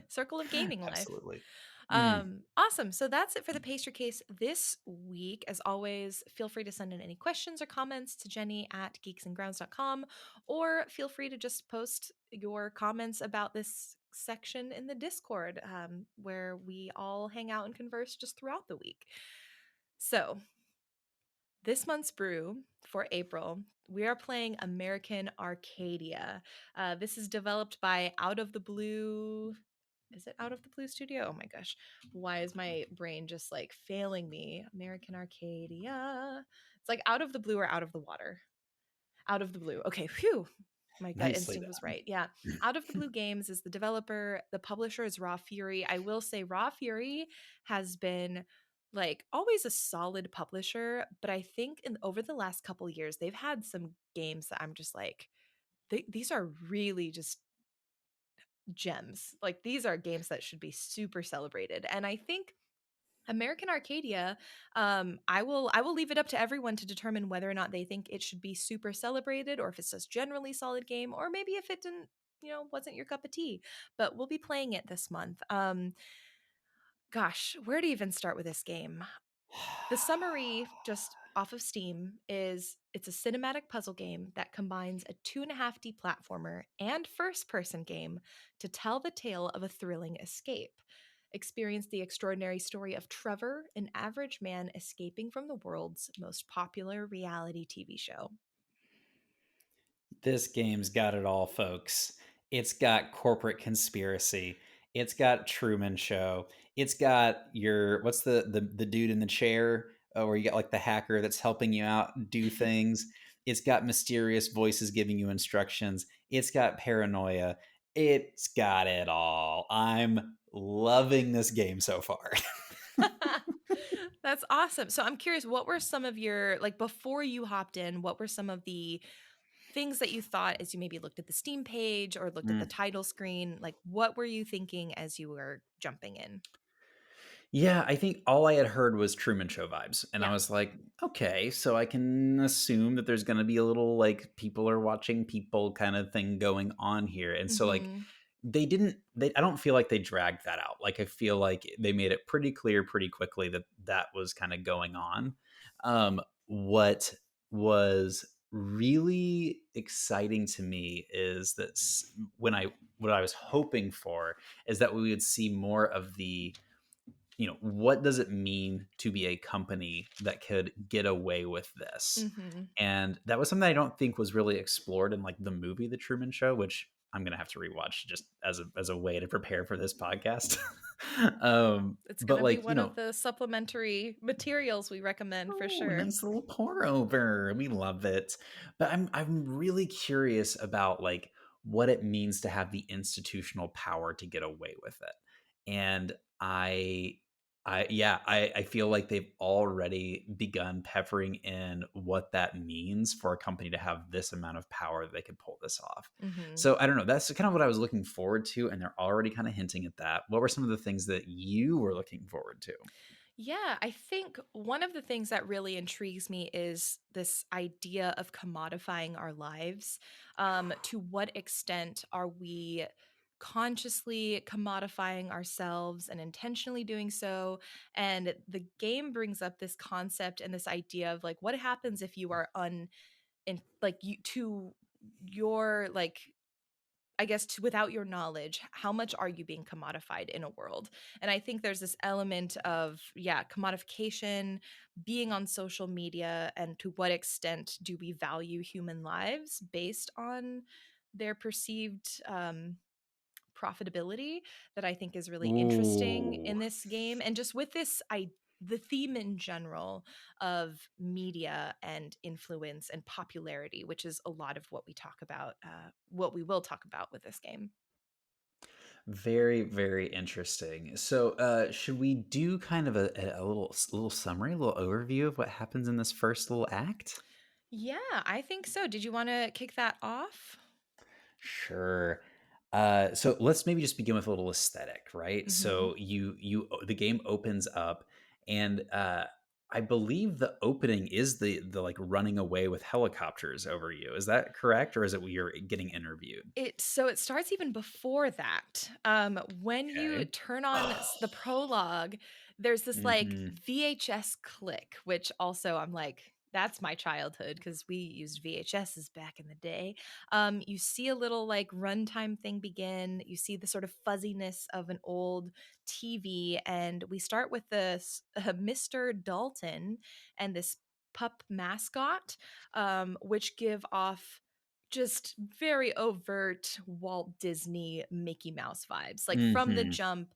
Circle of gaming life. Absolutely. Mm. Awesome. So that's it for the pastry case this week. As always, feel free to send in any questions or comments to Jenny at geeksandgrounds.com, or feel free to just post your comments about this section in the Discord, where we all hang out and converse just throughout the week. So, this month's brew for April, we are playing American Arcadia. This is developed by Out of the Blue. Is it Out of the Blue Studio? Oh my gosh. Why is my brain just like failing me? American Arcadia. It's like Out of the Blue or Out of the Water. Out of the Blue. Okay, phew. My gut Nicely instinct was right. Yeah. done. Out of the Blue Games is the developer. The publisher is Raw Fury. I will say Raw Fury has been like always a solid publisher, but I think over the last couple years they've had some games that I'm just like these are really just gems. Like these are games that should be super celebrated. And I think American Arcadia, I will leave it up to everyone to determine whether or not they think it should be super celebrated, or if it's just generally solid game, or maybe if it didn't, wasn't your cup of tea. But we'll be playing it this month. Gosh, where to even start with this game? The summary, just off of Steam, is it's a cinematic puzzle game that combines a 2.5D platformer and first person game to tell the tale of a thrilling escape. Experience the extraordinary story of Trevor, an average man escaping from the world's most popular reality TV show. This game's got it all, folks. It's got corporate conspiracy. It's got Truman Show. It's got your what's the dude in the chair, where you got like the hacker that's helping you out do things. It's got mysterious voices giving you instructions. It's got paranoia. It's got it all. I'm loving this game so far. That's awesome. So I'm curious, what were some of your, like, before you hopped in, what were some of the things that you thought as you maybe looked at the Steam page or looked at the title screen? Like, what were you thinking as you were jumping in? Yeah, I think all I had heard was Truman Show vibes. And I Yeah. was like, okay, so I can assume that there's going to be a little like people are watching people kind of thing going on here. And so, like, Hmm. I don't feel like they dragged that out. Like, I feel like they made it pretty clear pretty quickly that that was kind of going on. What was really exciting to me is that what I was hoping for is that we would see more of the, what does it mean to be a company that could get away with this? Hmm. And that was something I don't think was really explored in like the movie The Truman Show, which I'm gonna have to rewatch just as a way to prepare for this podcast. It's going But to be like, one of the supplementary materials we recommend for oh, sure. nice little pour over. We love it. But I'm really curious about like what it means to have the institutional power to get away with it. And I feel like they've already begun peppering in what that means for a company to have this amount of power that they could pull this off. Hmm. So I don't know. That's kind of what I was looking forward to, and they're already kind of hinting at that. What were some of the things that you were looking forward to? Yeah, I think one of the things that really intrigues me is this idea of commodifying our lives. To what extent are we consciously commodifying ourselves and intentionally doing so? And the game brings up this concept and this idea of like what happens if you are like you to your like I guess without your knowledge, how much are you being commodified in a world? And I think there's this element of, yeah, commodification, being on social media, and to what extent do we value human lives based on their perceived profitability, that I think is really interesting Ooh. in this game. And just with the theme in general of media and influence and popularity, which is a lot of what we talk about, what we will talk about with this game. Very, very interesting. So, should we do kind of a little summary, a little overview of what happens in this first little act? Yeah, I think so. Did you want to kick that off? Sure. So let's maybe just begin with a little aesthetic, right? Hmm. So the game opens up, and I believe the opening is the like running away with helicopters over you. Is that correct, or is it you're getting interviewed? It starts even before that. When you Okay. turn on the prologue, there's this like Hmm. VHS click, which also I'm like, that's my childhood because we used VHSs back in the day. You see a little like runtime thing begin. You see the sort of fuzziness of an old TV, and we start with this Mr. Dalton and this pup mascot, which give off just very overt Walt Disney Mickey Mouse vibes. Like from the Hmm. jump,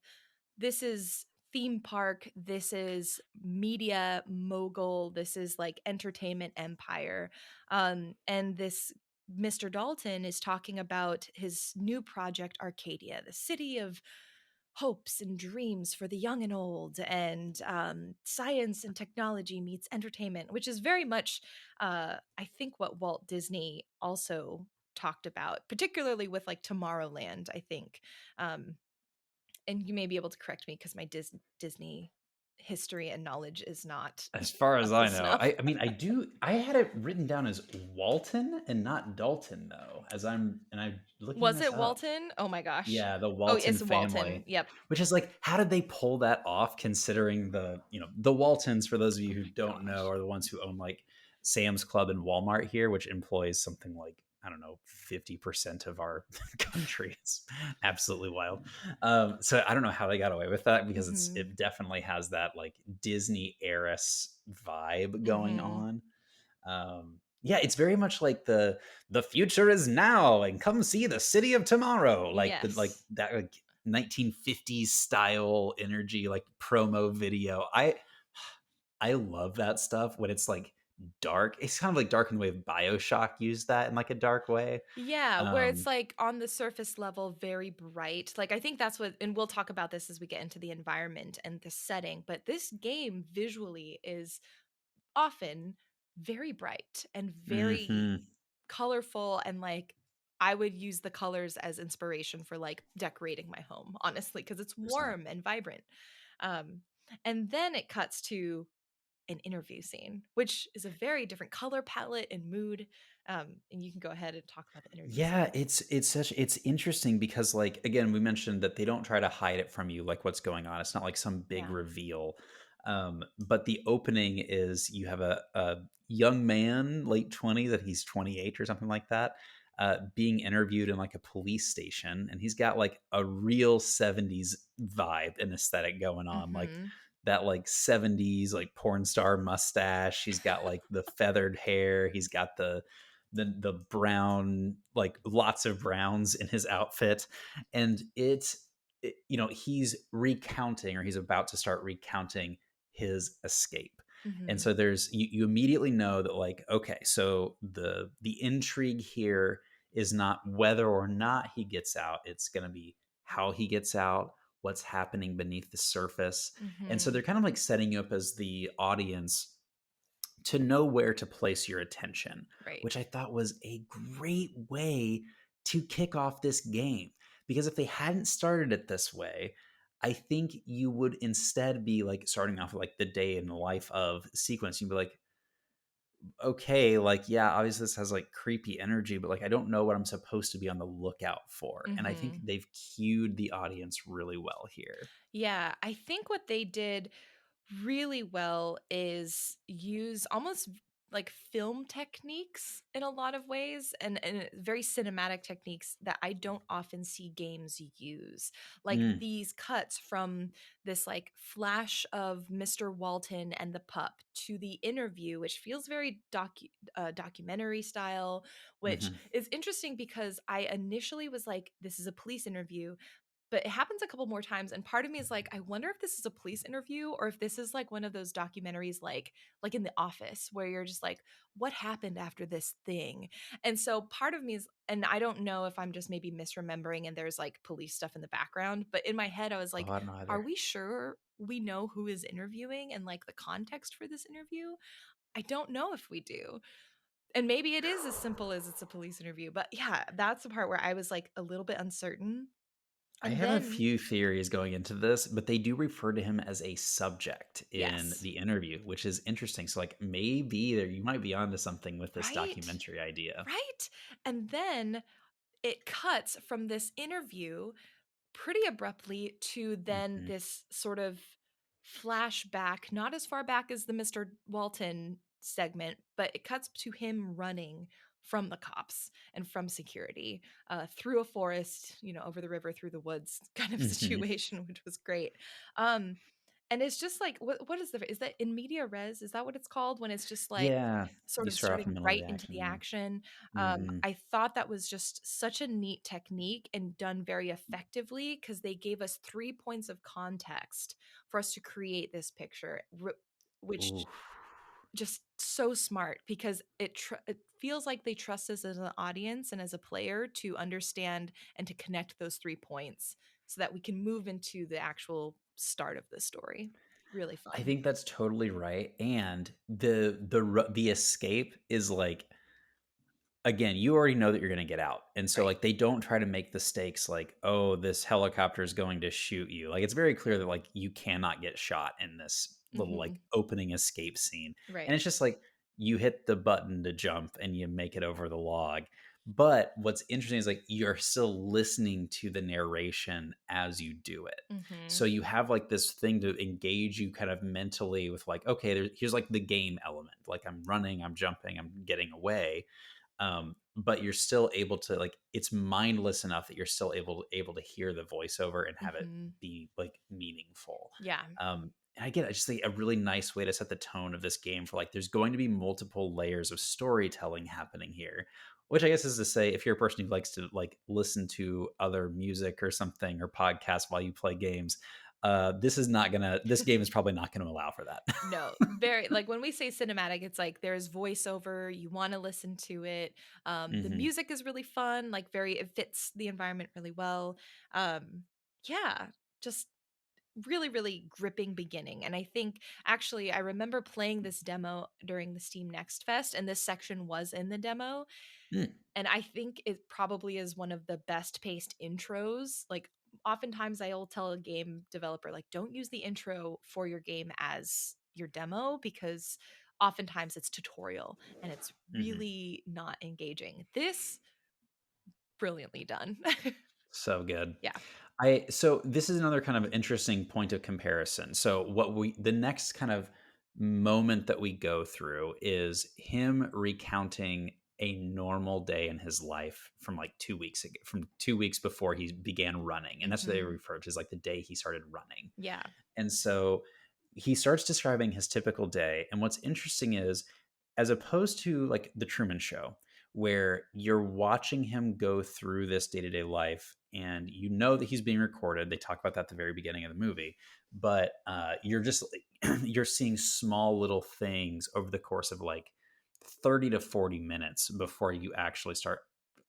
this is theme park, this is media mogul, this is like entertainment empire. And this Mr. Dalton is talking about his new project, Arcadia, the city of hopes and dreams for the young and old, and science and technology meets entertainment, which is very much, I think, what Walt Disney also talked about, particularly with like Tomorrowland, I think. Um, and you may be able to correct me because my Disney history and knowledge is not As far as up to I know, snuff. I mean, I had it written down as Walton and not Dalton though. I'm looking Was this it up. Walton? Oh my gosh. Yeah, the Oh, Walton it's Walton. family, Yep. which is like, how did they pull that off? Considering the Waltons, for those of Oh you who my don't know, gosh. are the ones who own like Sam's Club and Walmart here, which employs something like, I don't know, 50% of our country. It's absolutely wild. So I don't know how they got away with that, because Mhm. it definitely has that like Disney heiress vibe going Mhm. on. Yeah, it's very much like the future is now, and come see the city of tomorrow, like Yes. that like 1950s style energy, like promo video. I love that stuff when it's like dark. It's kind of like Dark and Wave. Bioshock used that in like a dark way. Yeah, where it's um like on the surface level very bright. Like I think that's what, and we'll talk about this as we get into the environment and the setting, but this game visually is often very bright and very mhm, colorful, and like I would use the colors as inspiration for like decorating my home, honestly, because it's 100%. warm and vibrant. Um, and then it cuts to an interview scene, which is a very different color palette and mood. And you can go ahead and talk about the interview Yeah, scene. it's interesting because, like, again, we mentioned that they don't try to hide it from you, like what's going on. It's not like some big Yeah. reveal. But the opening is, you have a young man, late 20s, that he's 28 or something like that, being interviewed in like a police station, and he's got like a real 70s vibe and aesthetic going on, like Mm-hmm. that like 70s like porn star mustache. He's got like the feathered hair. He's got the brown, like lots of browns in his outfit. And he's recounting, or he's about to start recounting his escape. And Mm-hmm. so there's you immediately know that, like, okay, so the intrigue here is not whether or not he gets out, it's going to be how he gets out, what's happening beneath the surface. And so Mm-hmm. they're kind of like setting you up as the audience to know where to place your attention, Right. which I thought was a great way to kick off this game. Because if they hadn't started it this way, I think you would instead be like starting off with like the day in the life of sequence. You'd be like, okay, like, yeah, obviously this has like creepy energy, but like, I don't know what I'm supposed to be on the lookout for. And I think Mm-hmm. they've cued the audience really well here. Yeah, I think what they did really well is use almost like film techniques in a lot of ways, and very cinematic techniques that I don't often see games use. Like Mm, these cuts from this like flash of Mr. Walton and the pup to the interview, which feels very documentary style, which mhm. is interesting because I initially was like, this is a police interview, but it happens a couple more times, and part of me is like, I wonder if this is a police interview or if this is like one of those documentaries like in The Office, where you're just like, what happened after this thing? And so part of me is, and I don't know if I'm just maybe misremembering and there's like police stuff in the background, but in my head I was Oh, like, I don't know are either. we sure we know who is interviewing and like the context for this interview? I don't know if we do. And maybe it is as simple as it's a police interview, but yeah, that's the part where I was like a little bit uncertain. I And have a then few theories going into this, but they do refer to him as a subject in yes. the interview, which is interesting. So, like, maybe there you might be onto something with this Right? documentary idea. Right? And then it cuts from this interview pretty abruptly to then Hmm. this sort of flashback, not as far back as the Mr. Walton segment, but it cuts to him running from the cops and from security through a forest, over the river, through the woods kind of Hmm. situation, which was great. Um, and it's just like, what is that in media res? Is that what it's called when it's just like Yeah, sort you of start off in starting the middle of right the into action. the Yeah. action? Hmm. I thought that was just such a neat technique and done very effectively because they gave us 3 points of context for us to create this picture, which Ooh. just so smart because it feels like they trust us as an audience and as a player to understand and to connect those 3 points so that we can move into the actual start of the story. Really I fun. think that's totally right. And the escape is like, again, you already know that you're going to get out. And so Right. like they don't try to make the stakes like, oh, this helicopter is going to shoot you. Like it's very clear that like you cannot get shot in this little Hmm. like opening escape scene. Right. And it's just like you hit the button to jump and you make it over the log. But what's interesting is like you're still listening to the narration as you do it. Hmm. So you have like this thing to engage you kind of mentally with like, okay, here's like the game element. Like I'm running, I'm jumping, I'm getting away, but you're still able to like it's mindless enough that you're still able to hear the voiceover and have it Hmm. be like meaningful. Yeah. And I get, I just think a really nice way to set the tone of this game for like there's going to be multiple layers of storytelling happening here, which I guess is to say if you're a person who likes to like listen to other music or something or podcasts while you play games, this game is probably not gonna allow for that. No, very like when we say cinematic, it's like there's voiceover, you want to listen to it. The Hmm. music is really fun, like it fits the environment really well. Yeah, just really, really gripping beginning. And I think actually I remember playing this demo during the Steam Next Fest, and this section was in the demo. Mm, And I think it probably is one of the best paced intros. Like oftentimes I'll tell a game developer like don't use the intro for your game as your demo because oftentimes it's tutorial and it's mhm. really not engaging. This brilliantly done. So good. Yeah. So this is another kind of interesting point of comparison. So the next kind of moment that we go through is him recounting a normal day in his life from like 2 weeks ago, from 2 weeks before he began running. And that's what they Hmm. refer to as like the day he started running. Yeah. And so he starts describing his typical day. And what's interesting is, as opposed to like the Truman Show, where you're watching him go through this day to day life and you know that he's being recorded. They talk about that at the very beginning of the movie, but you're just you're seeing small little things over the course of like 30 to 40 minutes before you actually start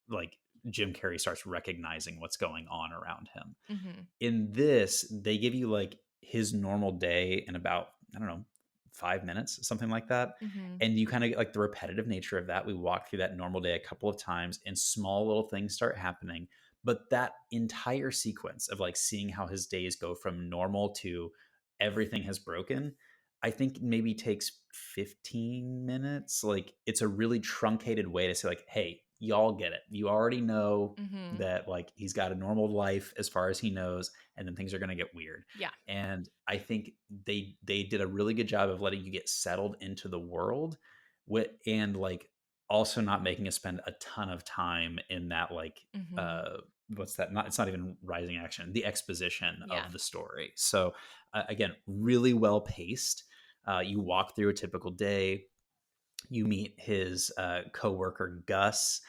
like Jim Carrey starts recognizing what's going on around him. Hmm. In this, they give you like his normal day in about, I don't know, 5 minutes, something like that. Hmm. And you kind of get like the repetitive nature of that. We walk through that normal day a couple of times and small little things start happening. But that entire sequence of like seeing how his days go from normal to everything has broken, I think maybe takes 15 minutes. Like it's a really truncated way to say, like, hey, y'all get it. You already know Hmm. that like he's got a normal life as far as he knows, and then things are going to get weird. Yeah. And I think they did a really good job of letting you get settled into the world with, and like also not making us spend a ton of time in that like Hmm. uh what's that, not, it's not even rising action, the exposition Yeah. of the story. So again, really well paced. You walk through a typical day, you meet his coworker Guss,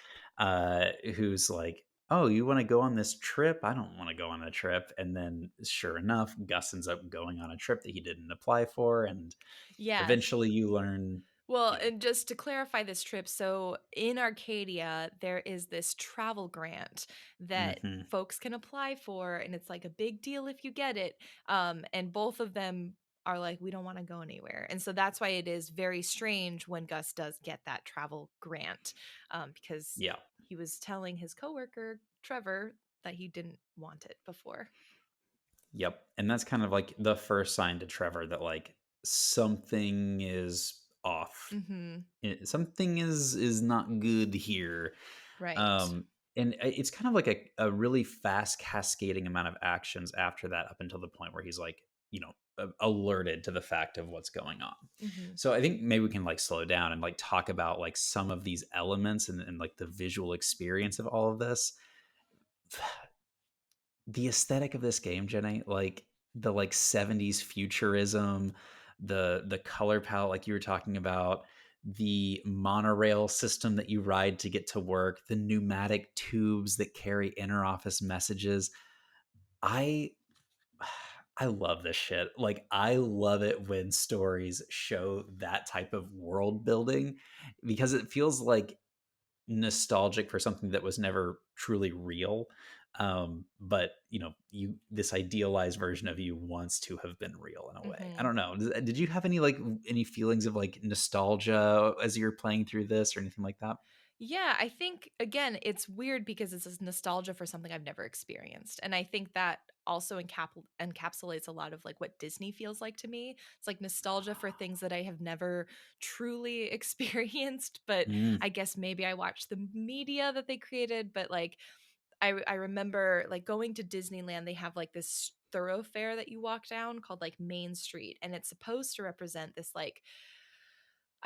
who's like, "Oh, you want to go on this trip? I don't want to go on a trip." And then, sure enough, Gus ends up going on a trip that he didn't apply for, and Yes. eventually, you learn, Well, you know, and just to clarify this trip, so in Arcadia, there is this travel grant that hmm folks can apply for, and it's like a big deal if you get it. And both of them are like, we don't want to go anywhere. And so that's why it is very strange when Gus does get that travel grant, because yeah, he was telling his coworker, Trevor, that he didn't want it before. yep, and that's kind of like the first sign to Trevor that like something is off. Mm-hmm. Something is not good here. Right. um and it's kind of like a really fast cascading amount of actions after that, up until the point where he's like, you know, alerted to the fact of what's going on. Mm-hmm. So I think maybe we can like slow down and like talk about like some of these elements and like the visual experience of all of this. The aesthetic of this game, Jenny, like the like 70s futurism, the color palette like you were talking about, the monorail system that you ride to get to work, the pneumatic tubes that carry inter office messages. I I love this shit. Like, I love it when stories show that type of world building because it feels like nostalgic for something that was never truly real. But you this idealized version of you wants to have been real in a way. I Hmm. don't know. Did you have any like any feelings of like nostalgia as you were playing through this or anything like that? Yeah, I think again, it's weird because it's this nostalgia for something I've never experienced. And I think that also encapsulates a lot of like what Disney feels like to me. It's like nostalgia for things that I have never truly experienced, but Mm, I guess maybe I watched the media that they created, but like I remember like going to Disneyland, they have like this thoroughfare that you walk down called like Main Street, and it's supposed to represent this like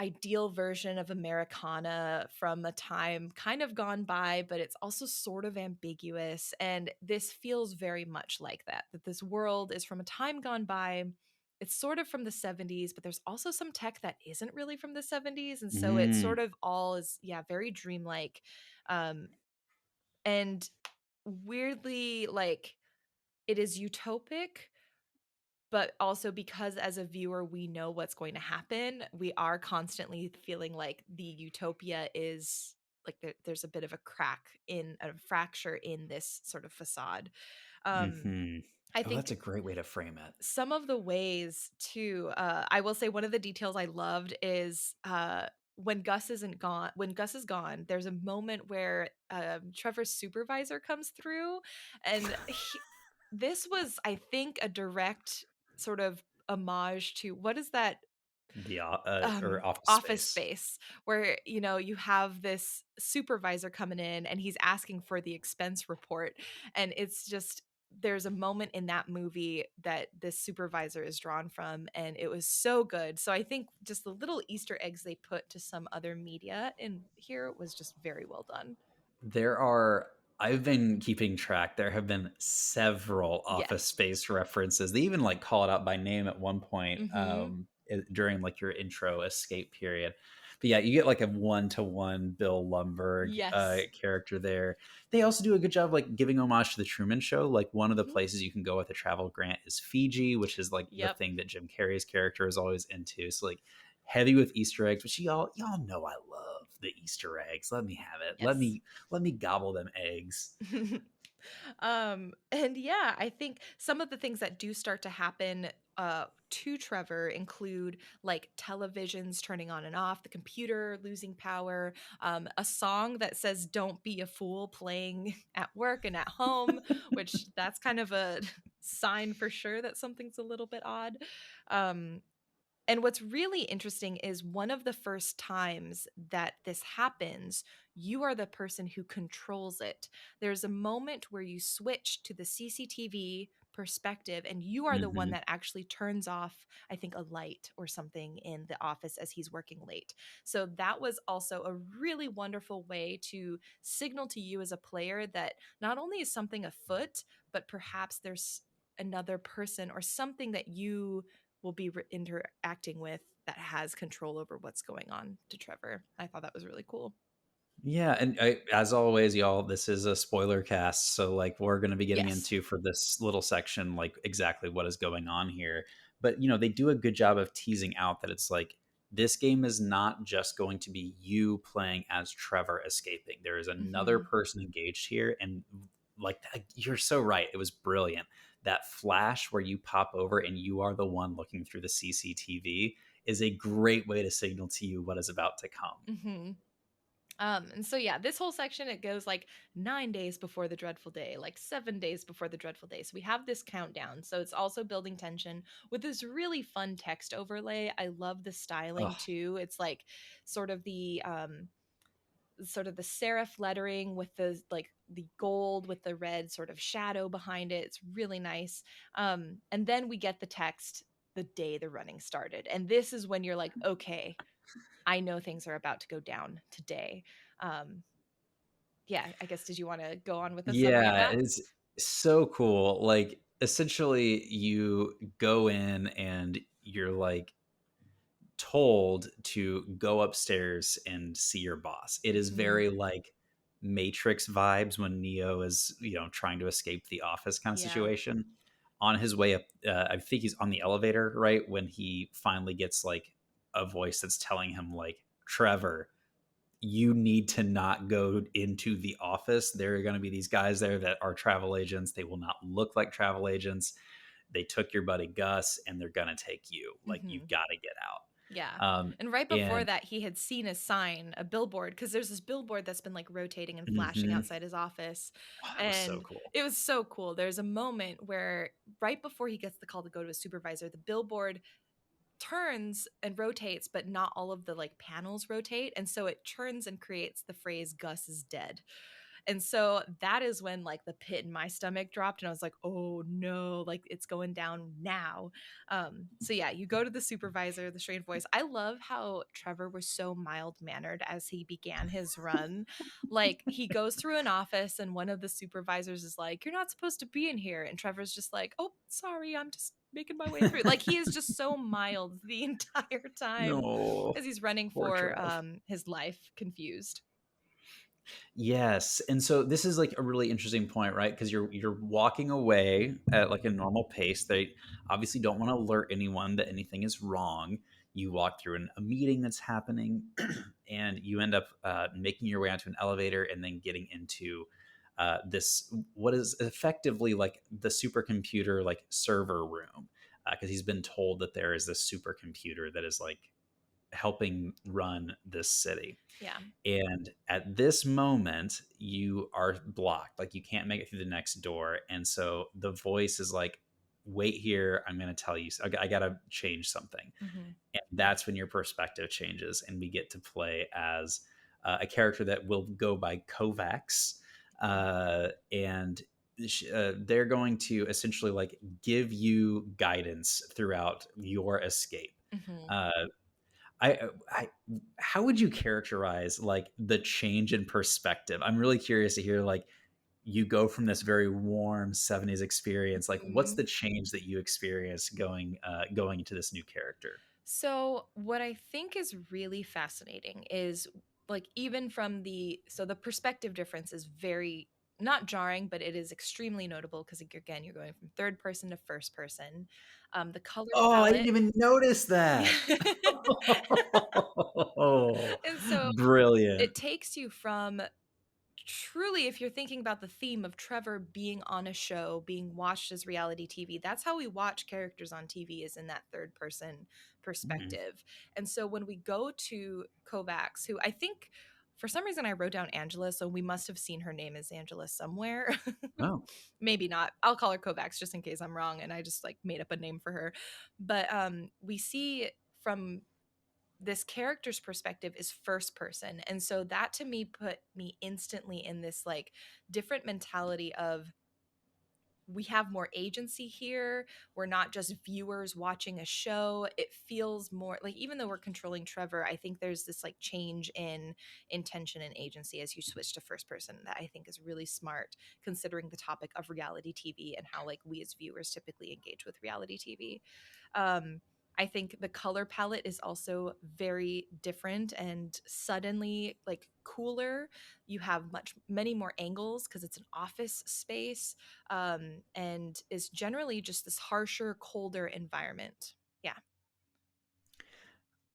ideal version of Americana from a time kind of gone by, but it's also sort of ambiguous. And this feels very much like that, that this world is from a time gone by. It's sort of from the 70s, but there's also some tech that isn't really from the 70s. And so it mm, sort of all is, yeah, very dreamlike. Um, and weirdly, like, it is utopic, but also because as a viewer we know what's going to happen, we are constantly feeling like the utopia is like there's a bit of a crack in a fracture in this sort of facade. um hmm. I Oh, that's think a great way to frame it. some of the ways too, I will say one of the details I loved is when Gus is gone, there's a moment where Trevor's supervisor comes through, and this was, I think, a direct sort of homage to what is that The or office office space. space where you have this supervisor coming in and he's asking for the expense report, and it's just there's a moment in that movie that this supervisor is drawn from, and it was so good. So I think just the little Easter eggs they put to some other media in here was just very well done. There are I've been keeping track. There have been several Office Yes. Space references. They even like call it out by name at one point Mm-hmm. during like your intro escape period. But yeah, you get like a one-to-one Bill Lumberg Yes. character there. They also do a good job like giving homage to the Truman Show. Like one of the Mm-hmm. places you can go with a travel grant is Fiji, which is like the Yep. thing that Jim Carrey's character is always into. So like heavy with Easter eggs, which y'all know I love the Easter eggs. Let me have it. Yes. Let me gobble them eggs. And yeah, I think some of the things that do start to happen to Trevor include like televisions turning on and off, the computer losing power, a song that says "Don't be a fool" playing at work and at home, which that's kind of a sign for sure that something's a little bit odd. Um, and what's really interesting is one of the first times that this happens, you are the person who controls it. There's a moment where you switch to the CCTV perspective, and you are the one Hmm. that actually turns off, I think, a light or something in the office as he's working late. So that was also a really wonderful way to signal to you as a player that not only is something afoot, but perhaps there's another person or something that you will be interacting with that has control over what's going on to Trevor. I thought that was really cool. Yeah, and as always, y'all, this is a spoiler cast, so like we're going to be getting Yes. into for this little section like exactly what is going on here. But they do a good job of teasing out that it's like this game is not just going to be you playing as Trevor escaping. There is another Hmm. person engaged here, and like you're so right. It was brilliant. That flash where you pop over and you are the one looking through the CCTV is a great way to signal to you what is about to come. Hmm. And so yeah, this whole section it goes like 9 days before the dreadful day, like 7 days before the dreadful day. So we have this countdown. So it's also building tension with this really fun text overlay. I love the styling Oh, too. It's like sort of the serif lettering with the like the gold with the red sort of shadow behind it. It's really nice. And then we get the text the day the running started. And this is when you're like, okay, I know things are about to go down today. Um, yeah, I guess did you want to go on with a summary of yeah, that? it's so cool. Like essentially you go in and you're like told to go upstairs and see your boss. It is Hmm. very like Matrix vibes when Neo is, trying to escape the office kind of Yeah. situation. on his way up, I think he's on the elevator, right? When he finally gets like a voice that's telling him like, Trevor, you need to not go into the office. There are going to be these guys there that are travel agents. They will not look like travel agents. They took your buddy Guss and they're going to take you. Like, Mhm. you've got to get out. Yeah. And right before And that, he had seen a sign, a billboard, because there's this billboard that's been like rotating and flashing mhm. outside his office. Oh, that was so And cool. it was so cool. There's a moment where right before he gets the call to go to his supervisor, the billboard turns and rotates, but not all of the like panels rotate. And so it turns and creates the phrase Guss is dead. And so that is when like the pit in my stomach dropped and I was like, oh no, like it's going down now. So yeah, you go to the supervisor, the strained voice. I love how Trevor was so mild mannered as he began his run. Like he goes through an office and one of the supervisors is like, you're not supposed to be in here. And Trevor's just like, oh, sorry, I'm just making my way through. Like he is just so mild the entire time No, as he's running poor for Trev. his life confused. Yes, and so this is like a really interesting point, right? Because you're walking away at like a normal pace. They obviously don't want to alert anyone that anything is wrong. You walk through a meeting that's happening, and you end up making your way onto an elevator and then getting into this what is effectively like the supercomputer like server room, because he's been told that there is this supercomputer that is like helping run this city. Yeah. And at this moment, you are blocked. Like you can't make it through the next door. And so the voice is like, wait here. I'm going to tell you. I got to change something. Mm-hmm. And that's when your perspective changes. And we get to play as a character that will go by Kovacs. And they're going to essentially like give you guidance throughout your escape. Mm-hmm. I how would you characterize like the change in perspective? I'm really curious to hear like you go from this very warm 70s experience, like what's the change that you experience going into this new character? So, what I think is really fascinating is like even from the perspective difference is very not jarring, but it is extremely notable because again, you're going from third person to first person. The color Oh, I didn't palette, even notice yeah. that. Oh, And so brilliant. it takes you from truly, if you're thinking about the theme of Trevor being on a show, being watched as reality TV, that's how we watch characters on TV, is in that third person Mhm. perspective. And so when we go to Kovacs, who I think for some reason I wrote down Angela, so we must have seen her name as Angela somewhere. Oh, Maybe not. I'll call her Kovacs just in case I'm wrong and I just like made up a name for her. But we see from this character's perspective is first person, and so that to me put me instantly in this like different mentality of we have more agency here. We're not just viewers watching a show. It feels more like, even though we're controlling Trevor, I think there's this like change in intention and agency as you switch to first person that I think is really smart, considering the topic of reality TV and how like we as viewers typically engage with reality TV. I think the color palette is also very different and suddenly like cooler. You have many more angles because it's an office space, and is generally just this harsher, colder environment. Yeah.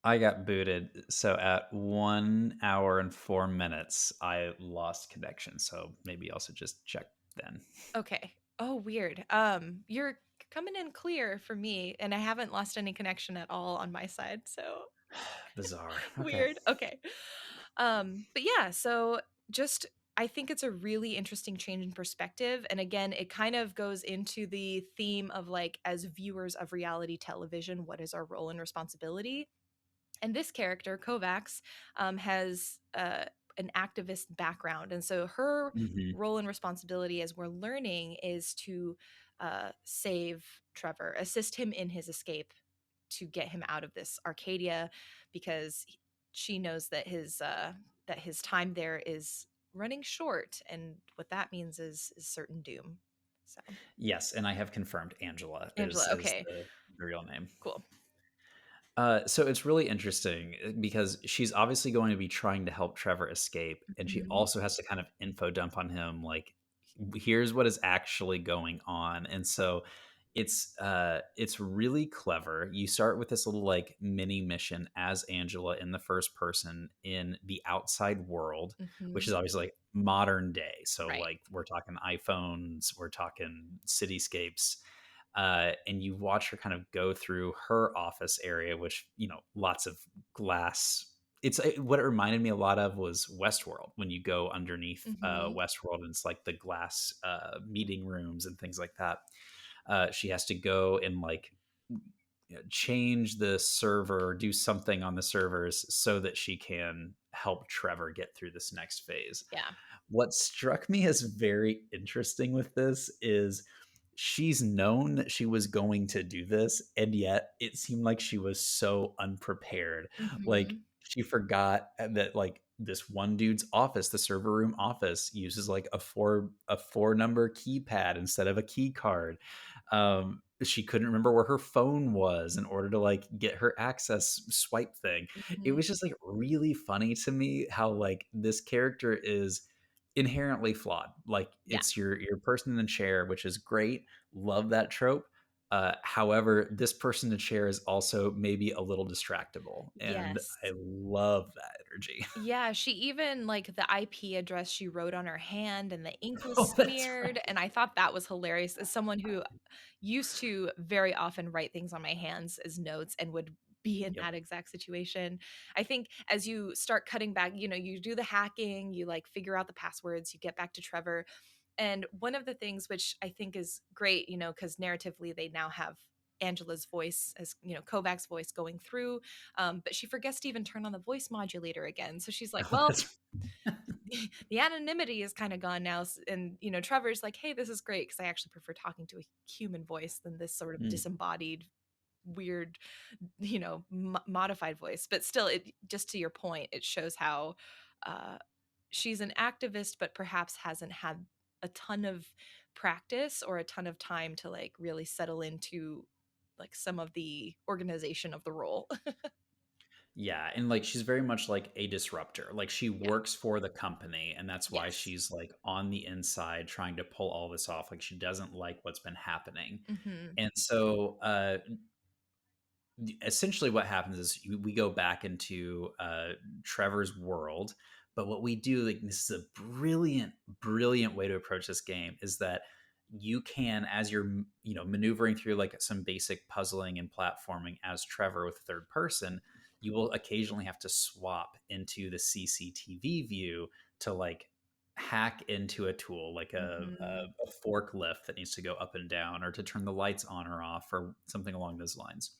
I got booted. So at 1 hour and 4 minutes, I lost connection. So maybe also just check then. Okay. Oh, weird. You're coming in clear for me, and I haven't lost any connection at all on my side. So Bizarre. Okay. weird. Okay. But yeah, so just I think it's a really interesting change in perspective. And again, it kind of goes into the theme of like, as viewers of reality television, what is our role and responsibility? And this character, Kovacs, has an activist background. And so her Hmm. role and responsibility, as we're learning, is to save Trevor, assist him in his escape to get him out of this Arcadia, because she knows that his time there is running short, and what that means is certain doom. So Yes, and I have confirmed Angela Angela, is okay, the real name. cool. So it's really interesting because she's obviously going to be trying to help Trevor escape, and she Mhm. also has to kind of info dump on him, like, here's what is actually going on. And so It's really clever. You start with this little like mini mission as Angela in the first person in the outside world, which Hmm. is obviously like modern day. So Right. like we're talking iPhones, we're talking cityscapes, and you watch her kind of go through her office area, which lots of glass. What it reminded me a lot of was Westworld when you go underneath Hmm. Westworld, and it's like the glass meeting rooms and things like that. She has to go and like change the server, do something on the servers so that she can help Trevor get through this next phase. Yeah. What struck me as very interesting with this is she's known that she was going to do this, and yet it seemed like she was so unprepared. Like Hmm. she forgot that like this one dude's office, the server room office, uses like a four number keypad instead of a key card. She couldn't remember where her phone was in order to like get her access swipe thing. It Hmm. was just like really funny to me how like this character is inherently flawed. Like Yeah. it's your person in the chair, which is great. Love that trope. However, this person in the chair is also maybe a little distractible, and Yes. I love that energy. Yeah, she even like the IP address she wrote on her hand and the ink was Oh, that's smeared. right. And I thought that was hilarious as someone who used to very often write things on my hands as notes and would be in Yep. that exact situation. I think as you start cutting back, you do the hacking, you like figure out the passwords, you get back to Trevor. And one of the things which I think is great, because narratively they now have Angela's voice as Kovac's voice going through, but she forgets to even turn on the voice modulator again. So she's like, Oh, well, that's the anonymity is kind of gone now. And Trevor's like, hey, this is great because I actually prefer talking to a human voice than this sort of Mm. disembodied weird modified voice. But still, it just to your point, it shows how uh she's an activist but perhaps hasn't had a ton of practice or a ton of time to like really settle into like some of the organization of the role. Yeah, and like she's very much like a disruptor. Like she Yeah. works for the company, and that's why Yes. she's like on the inside trying to pull all this off. Like she doesn't like what's been happening. Hmm. And so essentially what happens is we go back into Trevor's world, but what we do, like this is a brilliant way to approach this game, is that you can, as you're maneuvering through like some basic puzzling and platforming as Trevor with third person, you will occasionally have to swap into the CCTV view to like hack into a tool like Hmm. a forklift that needs to go up and down, or to turn the lights on or off, or something along those lines.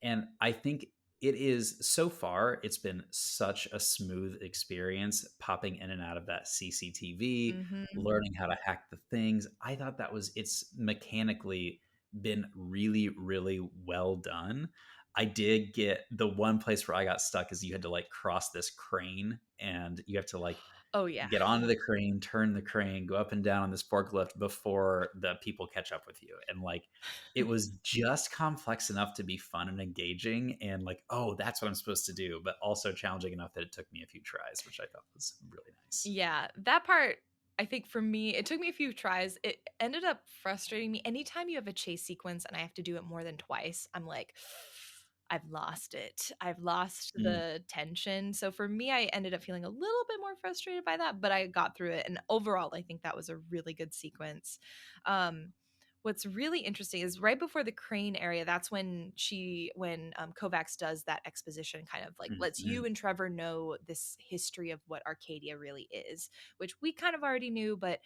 And I think it is, so far, it's been such a smooth experience popping in and out of that CCTV, Hmm. learning how to hack the things. I thought it's mechanically been really, really well done. I did get the one place where I got stuck is you had to like cross this crane, and you have to like Oh yeah. get onto the crane, turn the crane, go up and down on this forklift before the people catch up with you. And like it was just complex enough to be fun and engaging, and like, oh, that's what I'm supposed to do, but also challenging enough that it took me a few tries, which I thought was really nice. Yeah, that part, I think for me, it took me a few tries. It ended up frustrating me. Anytime you have a chase sequence and I have to do it more than twice, I'm like, I've lost it. I've lost Mm. the tension. So for me, I ended up feeling a little bit more frustrated by that, but I got through it. And overall, I think that was a really good sequence. Um, What's really interesting is right before the crane area, that's when Kovacs does that exposition, kind of like lets Mm-hmm. you and Trevor know this history of what Arcadia really is, which we kind of already knew. But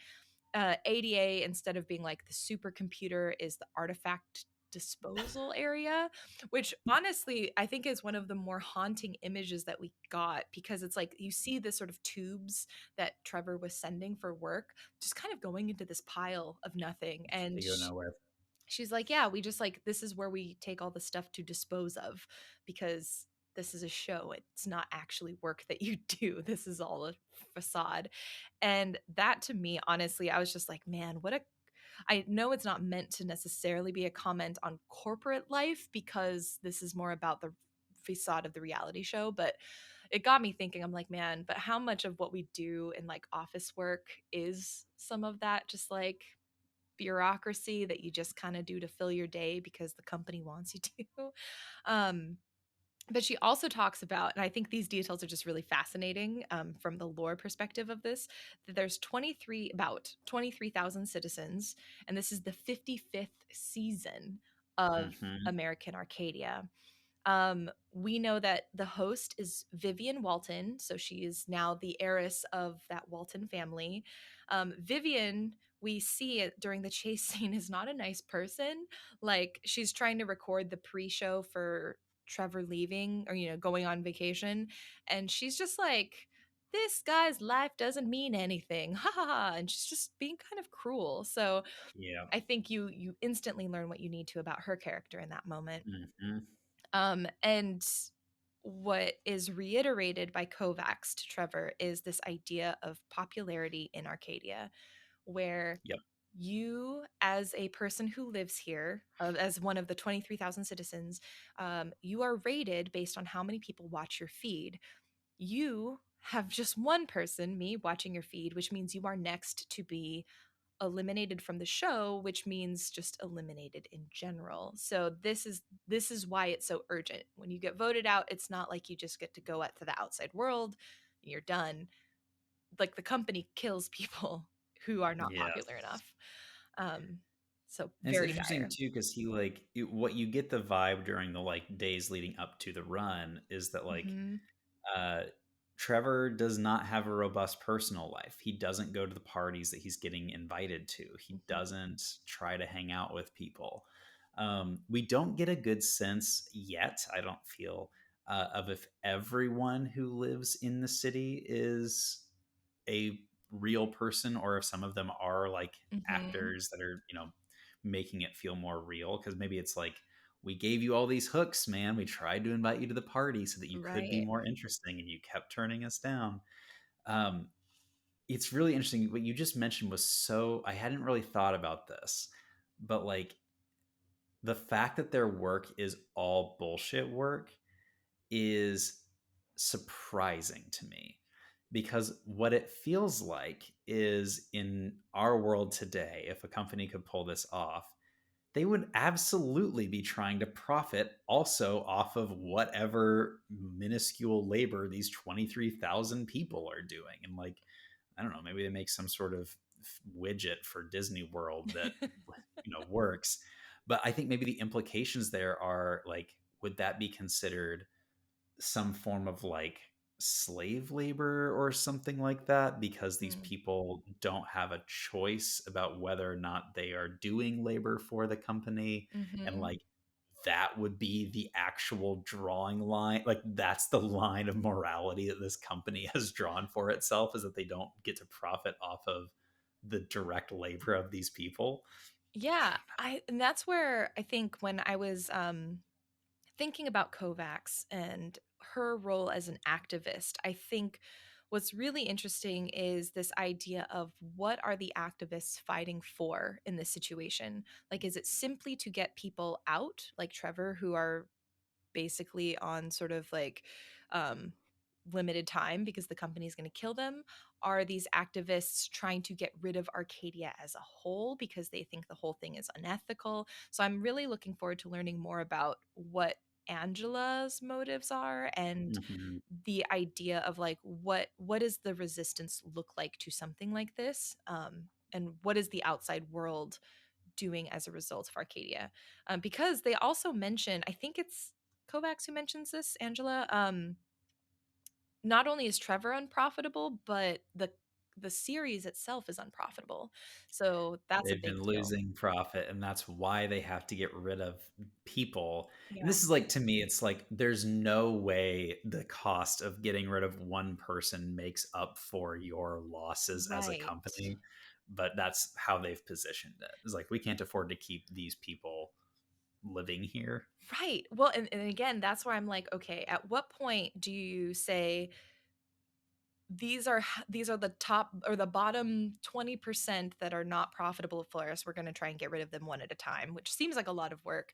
ADA, instead of being like the supercomputer, is the artifact disposal area, which honestly I think is one of the more haunting images that we got, because it's like you see this sort of tubes that Trevor was sending for work just kind of going into this pile of nothing. And They go nowhere. she's like, yeah, we just like, this is where we take all the stuff to dispose of, because this is a show, it's not actually work that you do, this is all a facade. And that to me, honestly, I was just like, man, what a, I know it's not meant to necessarily be a comment on corporate life because this is more about the facade of the reality show, but it got me thinking. I'm like, man, but how much of what we do in like office work is some of that just like bureaucracy that you just kind of do to fill your day because the company wants you to. Um, but she also talks about, and I think these details are just really fascinating from the lore perspective of this, that there's about 23,000 citizens, and this is the 55th season of Hmm. American Arcadia. We know that the host is Vivian Walton, so she is now the heiress of that Walton family. Vivian, we see it during the chase scene, is not a nice person. Like, she's trying to record the pre-show for Trevor leaving or, going on vacation, and she's just like, this guy's life doesn't mean anything, ha ha ha, and she's just being kind of cruel. So Yeah. I think you instantly learn what you need to about her character in that moment. Hmm. And what is reiterated by Kovacs to Trevor is this idea of popularity in Arcadia, where Yep. you, as a person who lives here, as one of the 23,000 citizens, you are rated based on how many people watch your feed. You have just one person, me, watching your feed, which means you are next to be eliminated from the show, which means just eliminated in general. So this is why it's so urgent. When you get voted out, it's not like you just get to go out to the outside world and you're done. Like, the company kills people who are not Yeah. popular enough. Um, so And it's very interesting dire. too because what you get the vibe during the like days leading up to the run is that like Hmm. uh, Trevor does not have a robust personal life. He doesn't go to the parties that he's getting invited to. He doesn't try to hang out with people. We don't get a good sense yet, I don't feel, of if everyone who lives in the city is a real person or if some of them are like Hmm. actors that are, making it feel more real. Because maybe it's like, we gave you all these hooks, man. We tried to invite you to the party so that you could be Right. more interesting, and you kept turning us down. Um, it's really interesting. What you just mentioned was so, I hadn't really thought about this, but like the fact that their work is all bullshit work is surprising to me because what it feels like is in our world today, if a company could pull this off, they would absolutely be trying to profit also off of whatever minuscule labor these 23,000 people are doing. And like, I don't know, maybe they make some sort of widget for Disney World that, works. But I think maybe the implications there are like, would that be considered some form of like slave labor or something like that because these people don't have a choice about whether or not they are doing labor for the company, and Mm-hmm. like that would be the actual drawing line, like that's the line of morality that this company has drawn for itself, is that they don't get to profit off of the direct labor of these people. Yeah, and that's where I think when I was thinking about Kovacs and her role as an activist, I think what's really interesting is this idea of what are the activists fighting for in this situation? Like, is it simply to get people out, like Trevor, who are basically on sort of like um, limited time because the company is going to kill them? Are these activists trying to get rid of Arcadia as a whole because they think the whole thing is unethical? So I'm really looking forward to learning more about what Angela's motives are, and Mhm. the idea of like what does the resistance look like to something like this, and what is the outside world doing as a result of Arcadia? Because they also mention, I think it's Kovacs who mentions this, Angela. Not only is Trevor unprofitable, but the series itself is unprofitable. So that's a They've big been deal. losing profit, and that's why they have to get rid of people. And Yeah. this is like, to me, it's like there's no way the cost of getting rid of one person makes up for your losses as a Right. company. But that's how they've positioned it. It's like, we can't afford to keep these people living here. Right. Well, and again, that's where I'm like, okay, at what point do you say these are the top or the bottom 20% that are not profitable for us? We're going to try and get rid of them one at a time, which seems like a lot of work.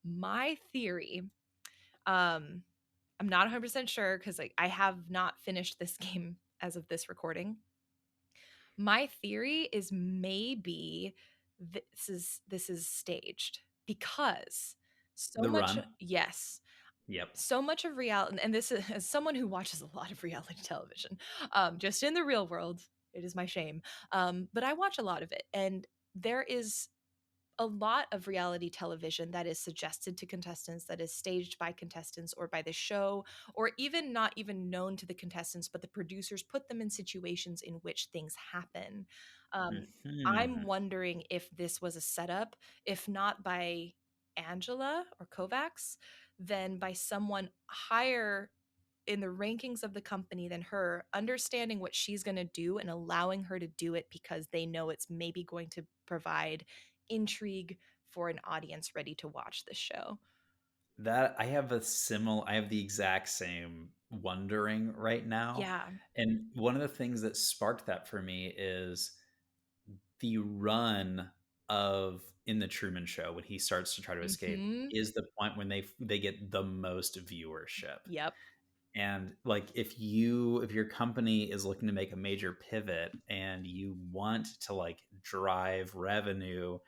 My theory, um, I'm not 100% sure because I have not finished this game as of this recording. My theory is maybe this is staged because so The much, run. yes, Yep. so much of reality, and this is as someone who watches a lot of reality television, just in the real world, it is my shame, but I watch a lot of it, and there is a lot of reality television that is suggested to contestants, that is staged by contestants or by the show, or even not even known to the contestants, but the producers put them in situations in which things happen. I'm Mhm. wondering if this was a setup, if not by Angela or Kovacs, then by someone higher in the rankings of the company than her, understanding what she's going to do and allowing her to do it because they know it's maybe going to provide intrigue for an audience ready to watch the show. That I have the exact same wondering right now. Yeah. And one of the things that sparked that for me is the run of in the Truman Show when he starts to try to escape Mhm. is the point when they get the most viewership. Yep. And like if your company is looking to make a major pivot and you want to like drive revenue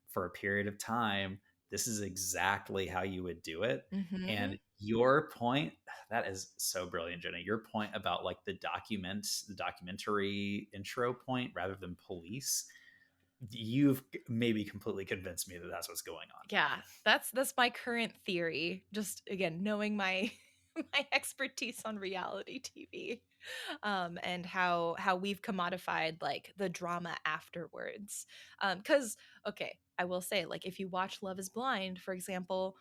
for a period of time, this is exactly how you would do it. And Mhm. your point, that is so brilliant, Jenna. Your point about like the documentary intro point rather than police, you've maybe completely convinced me that that's what's going on. Yeah, that's my current theory. Just again, knowing my my expertise on reality TV, and how we've commodified like the drama afterwards. Because okay, I will say, like, if you watch Love Is Blind, for example,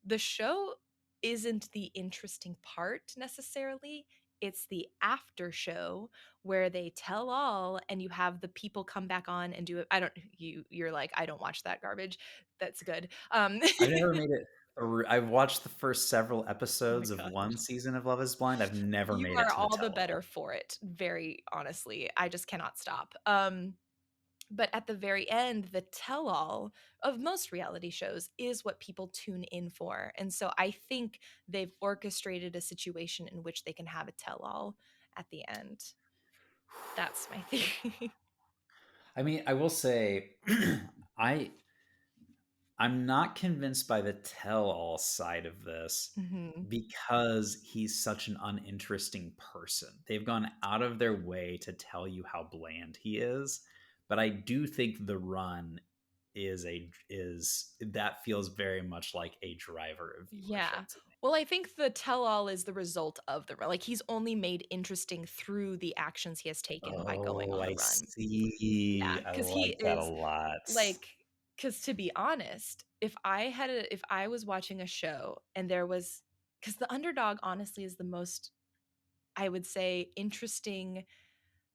the show isn't the interesting part necessarily. It's the after show where they tell all and you have the people come back on and do it. I don't you're like, I don't watch that garbage. That's good. I've never made it I've watched the first several Oh my episodes of one gosh. season of Love Is Blind. I've never You made it are to the all the tell-all. better for it, very honestly. I just cannot stop. But at the very end, the tell all of most reality shows is what people tune in for. And so I think they've orchestrated a situation in which they can have a tell all at the end. That's my theory. I mean, I will say I I'm not convinced by the tell-all side of this Hmm. because he's such an uninteresting person. They've gone out of their way to tell you how bland he is, but I do think the run is that feels very much like a driver of Yeah. viewership to me. Well, I think the tell all is the result of the run. Like he's only made interesting through the actions he has taken by going Oh, on the I run. Yeah, see. I because he like that a is lot. like, because to be honest, if I was watching a show and there was, because the underdog honestly is the most, I would say, interesting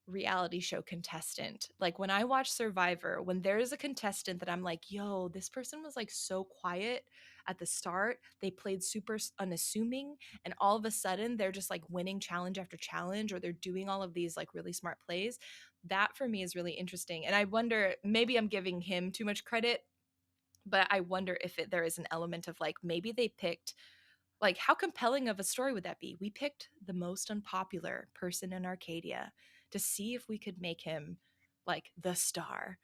reality show contestant. Like when I watch Survivor, when there is a contestant that I'm like, yo, this person was like so quiet at the start, they played super unassuming, and all of a sudden they're just like winning challenge after challenge, or they're doing all of these like really smart plays. That for me is really interesting. And I wonder, maybe I'm giving him too much credit, but I wonder if there is an element of like maybe they picked, like, how compelling of a story would that be? We picked the most unpopular person in Arcadia to see if we could make him like the star.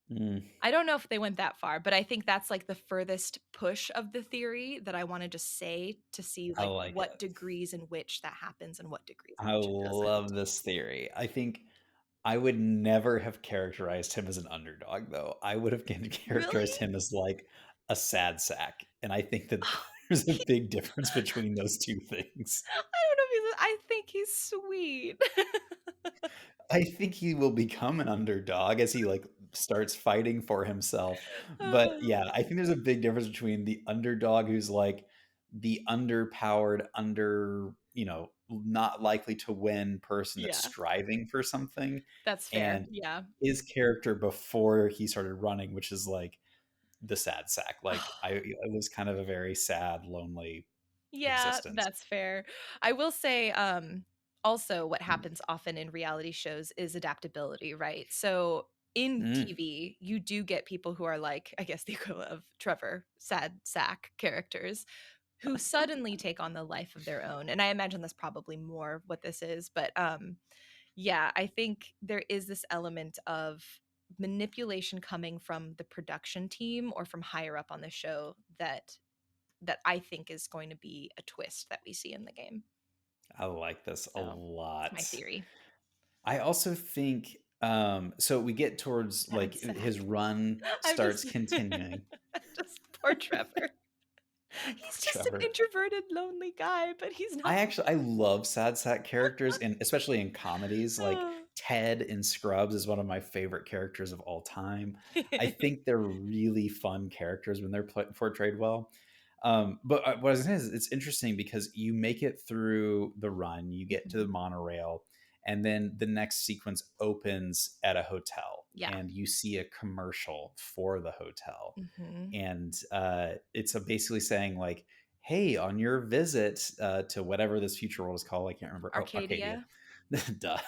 Mm, I don't know if they went that far, but I think that's like the furthest push of the theory that I want to just say, to see I like like what it. degrees in which that happens and what degrees in I which it doesn't. love this theory. I think I would never have characterized him as an underdog, though. I would have Really? characterized him as like a sad sack. And I think that there's a big difference between those two things. I don't know if he's, I think he's sweet. I think he will become an underdog as he like starts fighting for himself. But yeah, I think there's a big difference between the underdog who's like the underpowered, not likely to win person that's Yeah, striving for something, that's fair. and Yeah. his character before he started running, which is like the sad sack. Like it was kind of a very sad, lonely Yeah, existence. that's fair. I will say, also what happens often in reality shows is adaptability, right? So in Mm. TV, you do get people who are like, I guess the equivalent of Trevor, sad sack characters, who suddenly take on the life of their own. And I imagine that's probably more what this is, but yeah, I think there is this element of manipulation coming from the production team or from higher up on the show that I think is going to be a twist that we see in the game. I like this a So it's lot. my theory. I also think so we get towards like Sad sack. his run I'm starts just continuing. just poor Trevor. Poor He's just an Trevor. introverted, lonely guy, but he's not. I love sad sack characters, and especially in comedies. Like Ted in Scrubs is one of my favorite characters of all time. I think they're really fun characters when they're portrayed well. But what I was saying is, it's interesting because you make it through the run, you get to the monorail, and then the next sequence opens at a hotel, Yeah. and you see a commercial for the hotel, Mhm. and it's basically saying like, hey, on your visit to whatever this future world is called, I can't remember. Arcadia. Duh.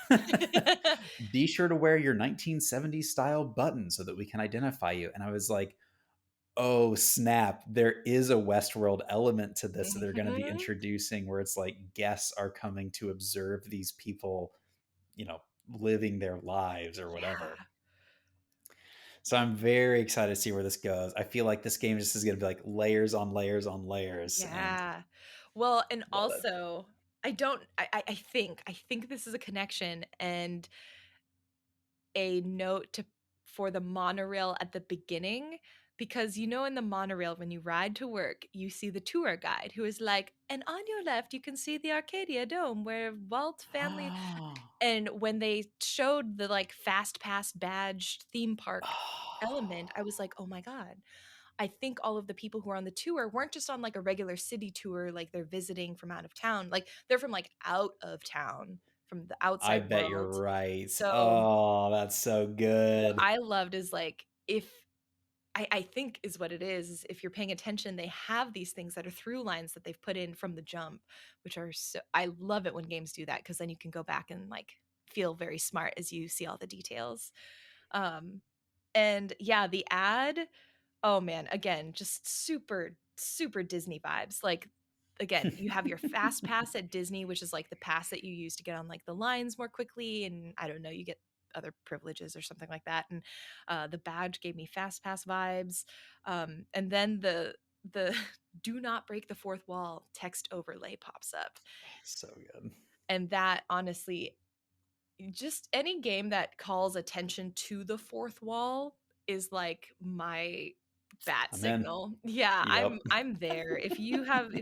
Be sure to wear your 1970s style button so that we can identify you. And I was like, oh snap, there is a Westworld element to this that they're going to be Mhm. introducing, where it's like guests are coming to observe these people, living their lives or whatever. Yeah. So I'm very excited to see where this goes. I feel like this game just is going to be like layers on layers on layers, and Yeah. Well, and love it. also I think this is a connection and a note for the monorail at the beginning, because in the monorail when you ride to work you see the tour guide who is like, and on your left you can see the Arcadia Dome where Walt family. And when they showed the like fast pass badged theme park element, I was like, oh my god, I think all of the people who are on the tour weren't just on like a regular city tour, like they're visiting from out of town, like they're from like out of town, from the I outside bet you're world. right. So Oh, that's so what good. I loved is like, if I think is what it is if you're paying attention, they have these things that are through lines that they've put in from the jump, which are so, I love it when games do that, because then you can go back and like feel very smart as you see all the details. And yeah, the ad, oh man, again, just super, super Disney vibes. Like, again, you have your fast pass at Disney, which is like the pass that you use to get on like the lines more quickly. And I don't know, you get other privileges or something like that. And the badge gave me fast pass vibes. And then the do not break the fourth wall text overlay pops up. So good. And that honestly, just any game that calls attention to the fourth wall is like my bat I'm in. signal. Yeah, Yep. I'm there. If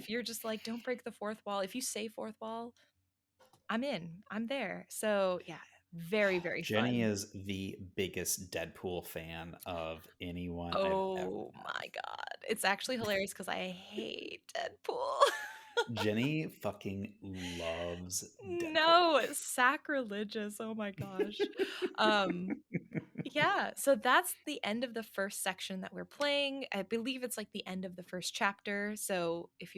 you're just like, don't break the fourth wall, if you say fourth wall, I'm in. I'm there. So yeah, very, very Jenny fun. is the biggest Deadpool fan of anyone I've ever Oh met. my god. It's actually hilarious because I hate Deadpool. Jenny fucking loves Deadpool. No, it's sacrilegious. Oh my gosh. Um Yeah, so that's the end of the first section that we're playing. I believe it's like the end of the first chapter. So if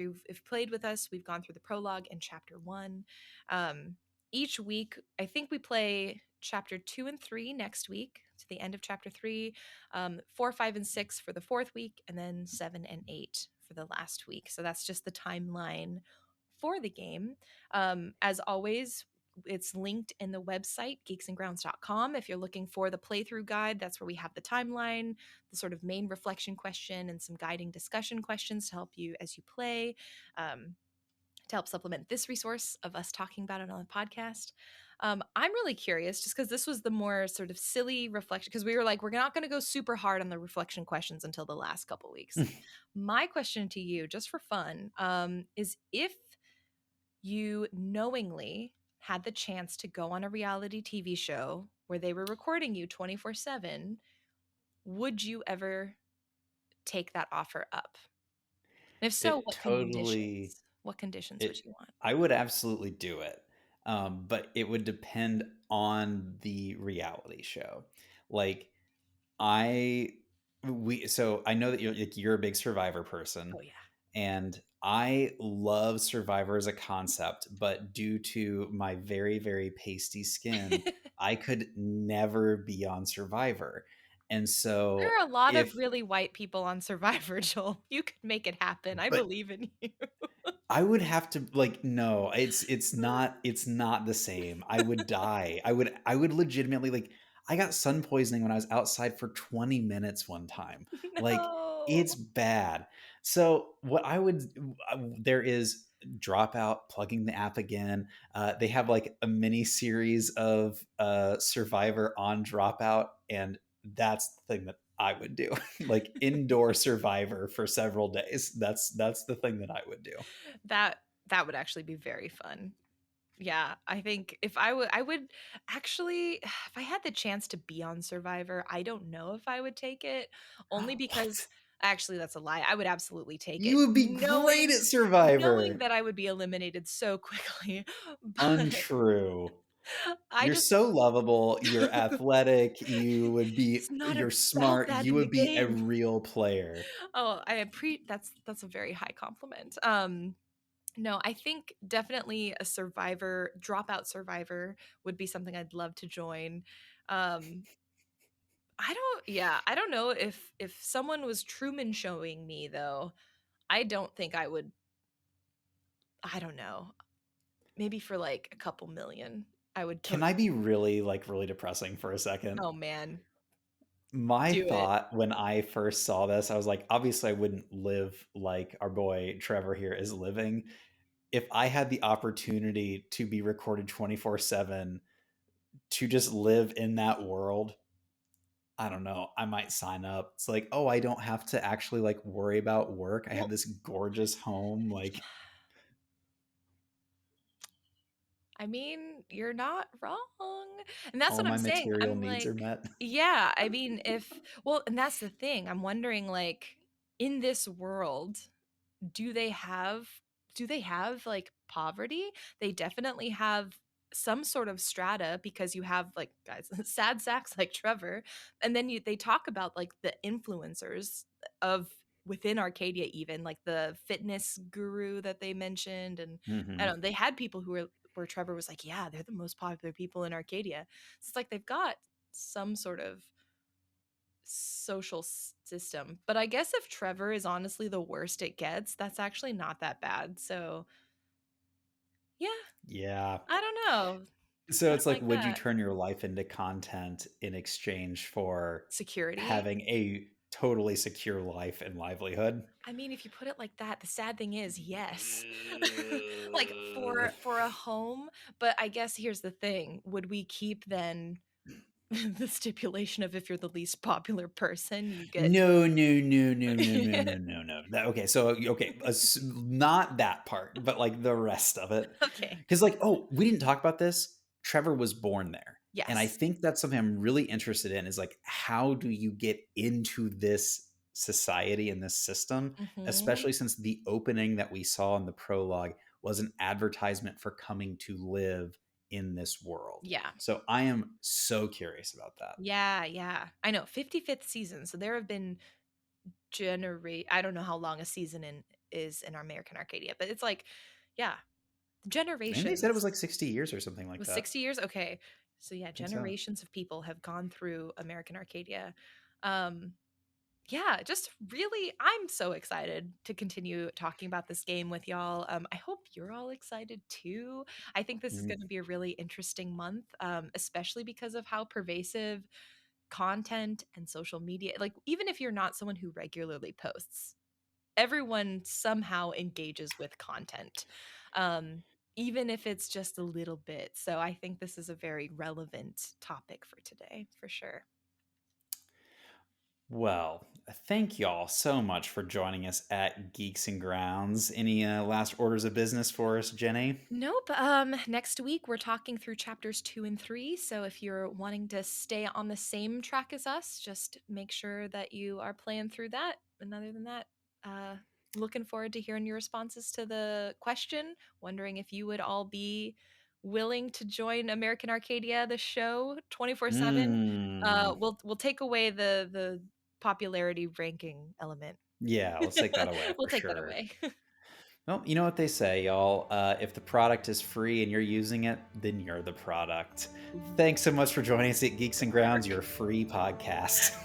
played with us, we've gone through the prologue and chapter 1. Um, each week, I think we play chapter 2 and 3 next week to the end of chapter 3, 4, 5, and 6 for the fourth week, and then 7 and 8 for the last week. So that's just the timeline for the game. As always, it's linked in the website geeksandgrounds.com. If you're looking for the playthrough guide, that's where we have the timeline, the sort of main reflection question, and some guiding discussion questions to help you as you play, to help supplement this resource of us talking about it on the podcast. I'm really curious just because this was the more sort of silly reflection, because we were like, we're not going to go super hard on the reflection questions until the last couple weeks. My question to you, just for fun, is if you knowingly had the chance to go on a reality TV show where they were recording you 24/7, would you ever take that offer up? And if so, It what totally conditions? What conditions would it you want? I would absolutely do it. But it would depend on the reality show. Like I so I know that you're a big Survivor person, Oh yeah. and I love Survivor as a concept, but due to my very, very pasty skin, I could never be on Survivor. And so There are a lot of if really white people on Survivor, Joel. You could make it happen. I but believe in you. I would have to like no, it's not the same. I would die. I would legitimately like I got sun poisoning when I was outside for 20 minutes one time. Like, No. it's bad. So what I would there is Dropout plugging the app again. They have like a mini series of Survivor on Dropout, and that's the thing that I would do. Like indoor Survivor for several days. That's the thing that I would do. That would actually be very fun. Yeah, I think if I would actually if I had the chance to be on Survivor, I don't know if I would take it only because What? actually that's a lie. I would absolutely take You it would be great knowing at knowing Survivor. that I would be eliminated so quickly. But Untrue. I You're just so lovable. You're athletic. You would be. it's not You're about smart. that You in the would be a game. real player. Oh, that's a very high compliment. No, I think definitely a survivor, dropout survivor would be something I'd love to join. Um, I don't know if someone was Truman showing me though. I don't think I would. I don't know. Maybe for like a couple million, I would Can totally. I be really like really depressing for a second? Oh man, My do it. thought when I first saw this, I was like, obviously, I wouldn't live like our boy Trevor here is living. If I had the opportunity to be recorded 24/7 to just live in that world, I don't know, I might sign up. It's like, oh, I don't have to actually like worry about work. I have Well, this gorgeous home. Like, I mean, you're not wrong. And that's all what I'm my saying. material I'm needs are like, met. yeah, I mean, if, well, and that's the thing. I'm wondering, like, in this world, do they have, do they have like poverty? They definitely have some sort of strata because you have like guys, sad sacks like Trevor. And then they talk about like the influencers of within Arcadia, even like the fitness guru that they mentioned. And I Hmm. don't know, they had people who were where Trevor was like, yeah, they're the most popular people in Arcadia. So it's like they've got some sort of social system. But I guess if Trevor is honestly the worst it gets, that's actually not that bad. So, yeah, Yeah. I don't know. So Kind it's of like, like would you that. turn your life into content in exchange for Security. having a totally secure life and livelihood? I mean, if you put it like that, the sad thing is, yes. Like for a home, but I guess here's the thing. Would we keep then the stipulation of if you're the least popular person, you get No, no, no, no, no, no, no, no, no. Okay, so okay, not that part, but like the rest of it. Okay. Because like, oh, we didn't talk about this. Trevor was born there, and I Yes. think that's something I'm really interested in. Is like, how do you get into this society and this system, Mhm. especially since the opening that we saw in the prologue was an advertisement for coming to live in this world. Yeah. So I am so curious about that. Yeah, yeah. I know, 55th season. So there have been generate I don't know how long a season in is in our American Arcadia, but it's like, yeah, I think they said it was generations. like 60 years or something It like was that. 60 years? Okay. So yeah, I think so. generations of people have gone through American Arcadia. Um yeah, just really I'm so excited to continue talking about this game with y'all. I hope you're all excited too. I think this is Mhm. going to be a really interesting month, especially because of how pervasive content and social media, like even if you're not someone who regularly posts, everyone somehow engages with content, um, even if it's just a little bit. So I think this is a very relevant topic for today, for sure. Well, thank y'all so much for joining us at Geeks and Grounds. Any last orders of business for us, Jenny? Nope. Next week we're talking through chapters 2 and 3. So if you're wanting to stay on the same track as us, just make sure that you are playing through that. And other than that, uh, looking forward to hearing your responses to the question. Wondering if you would all be willing to join American Arcadia, the show, 24/7. Mm. We'll take away the popularity ranking element. Yeah, let's take that away We'll for take that sure. away. Well, you know what they say, y'all. If the product is free and you're using it, then you're the product. Thanks so much for joining us at Geeks and Grounds, your free podcast.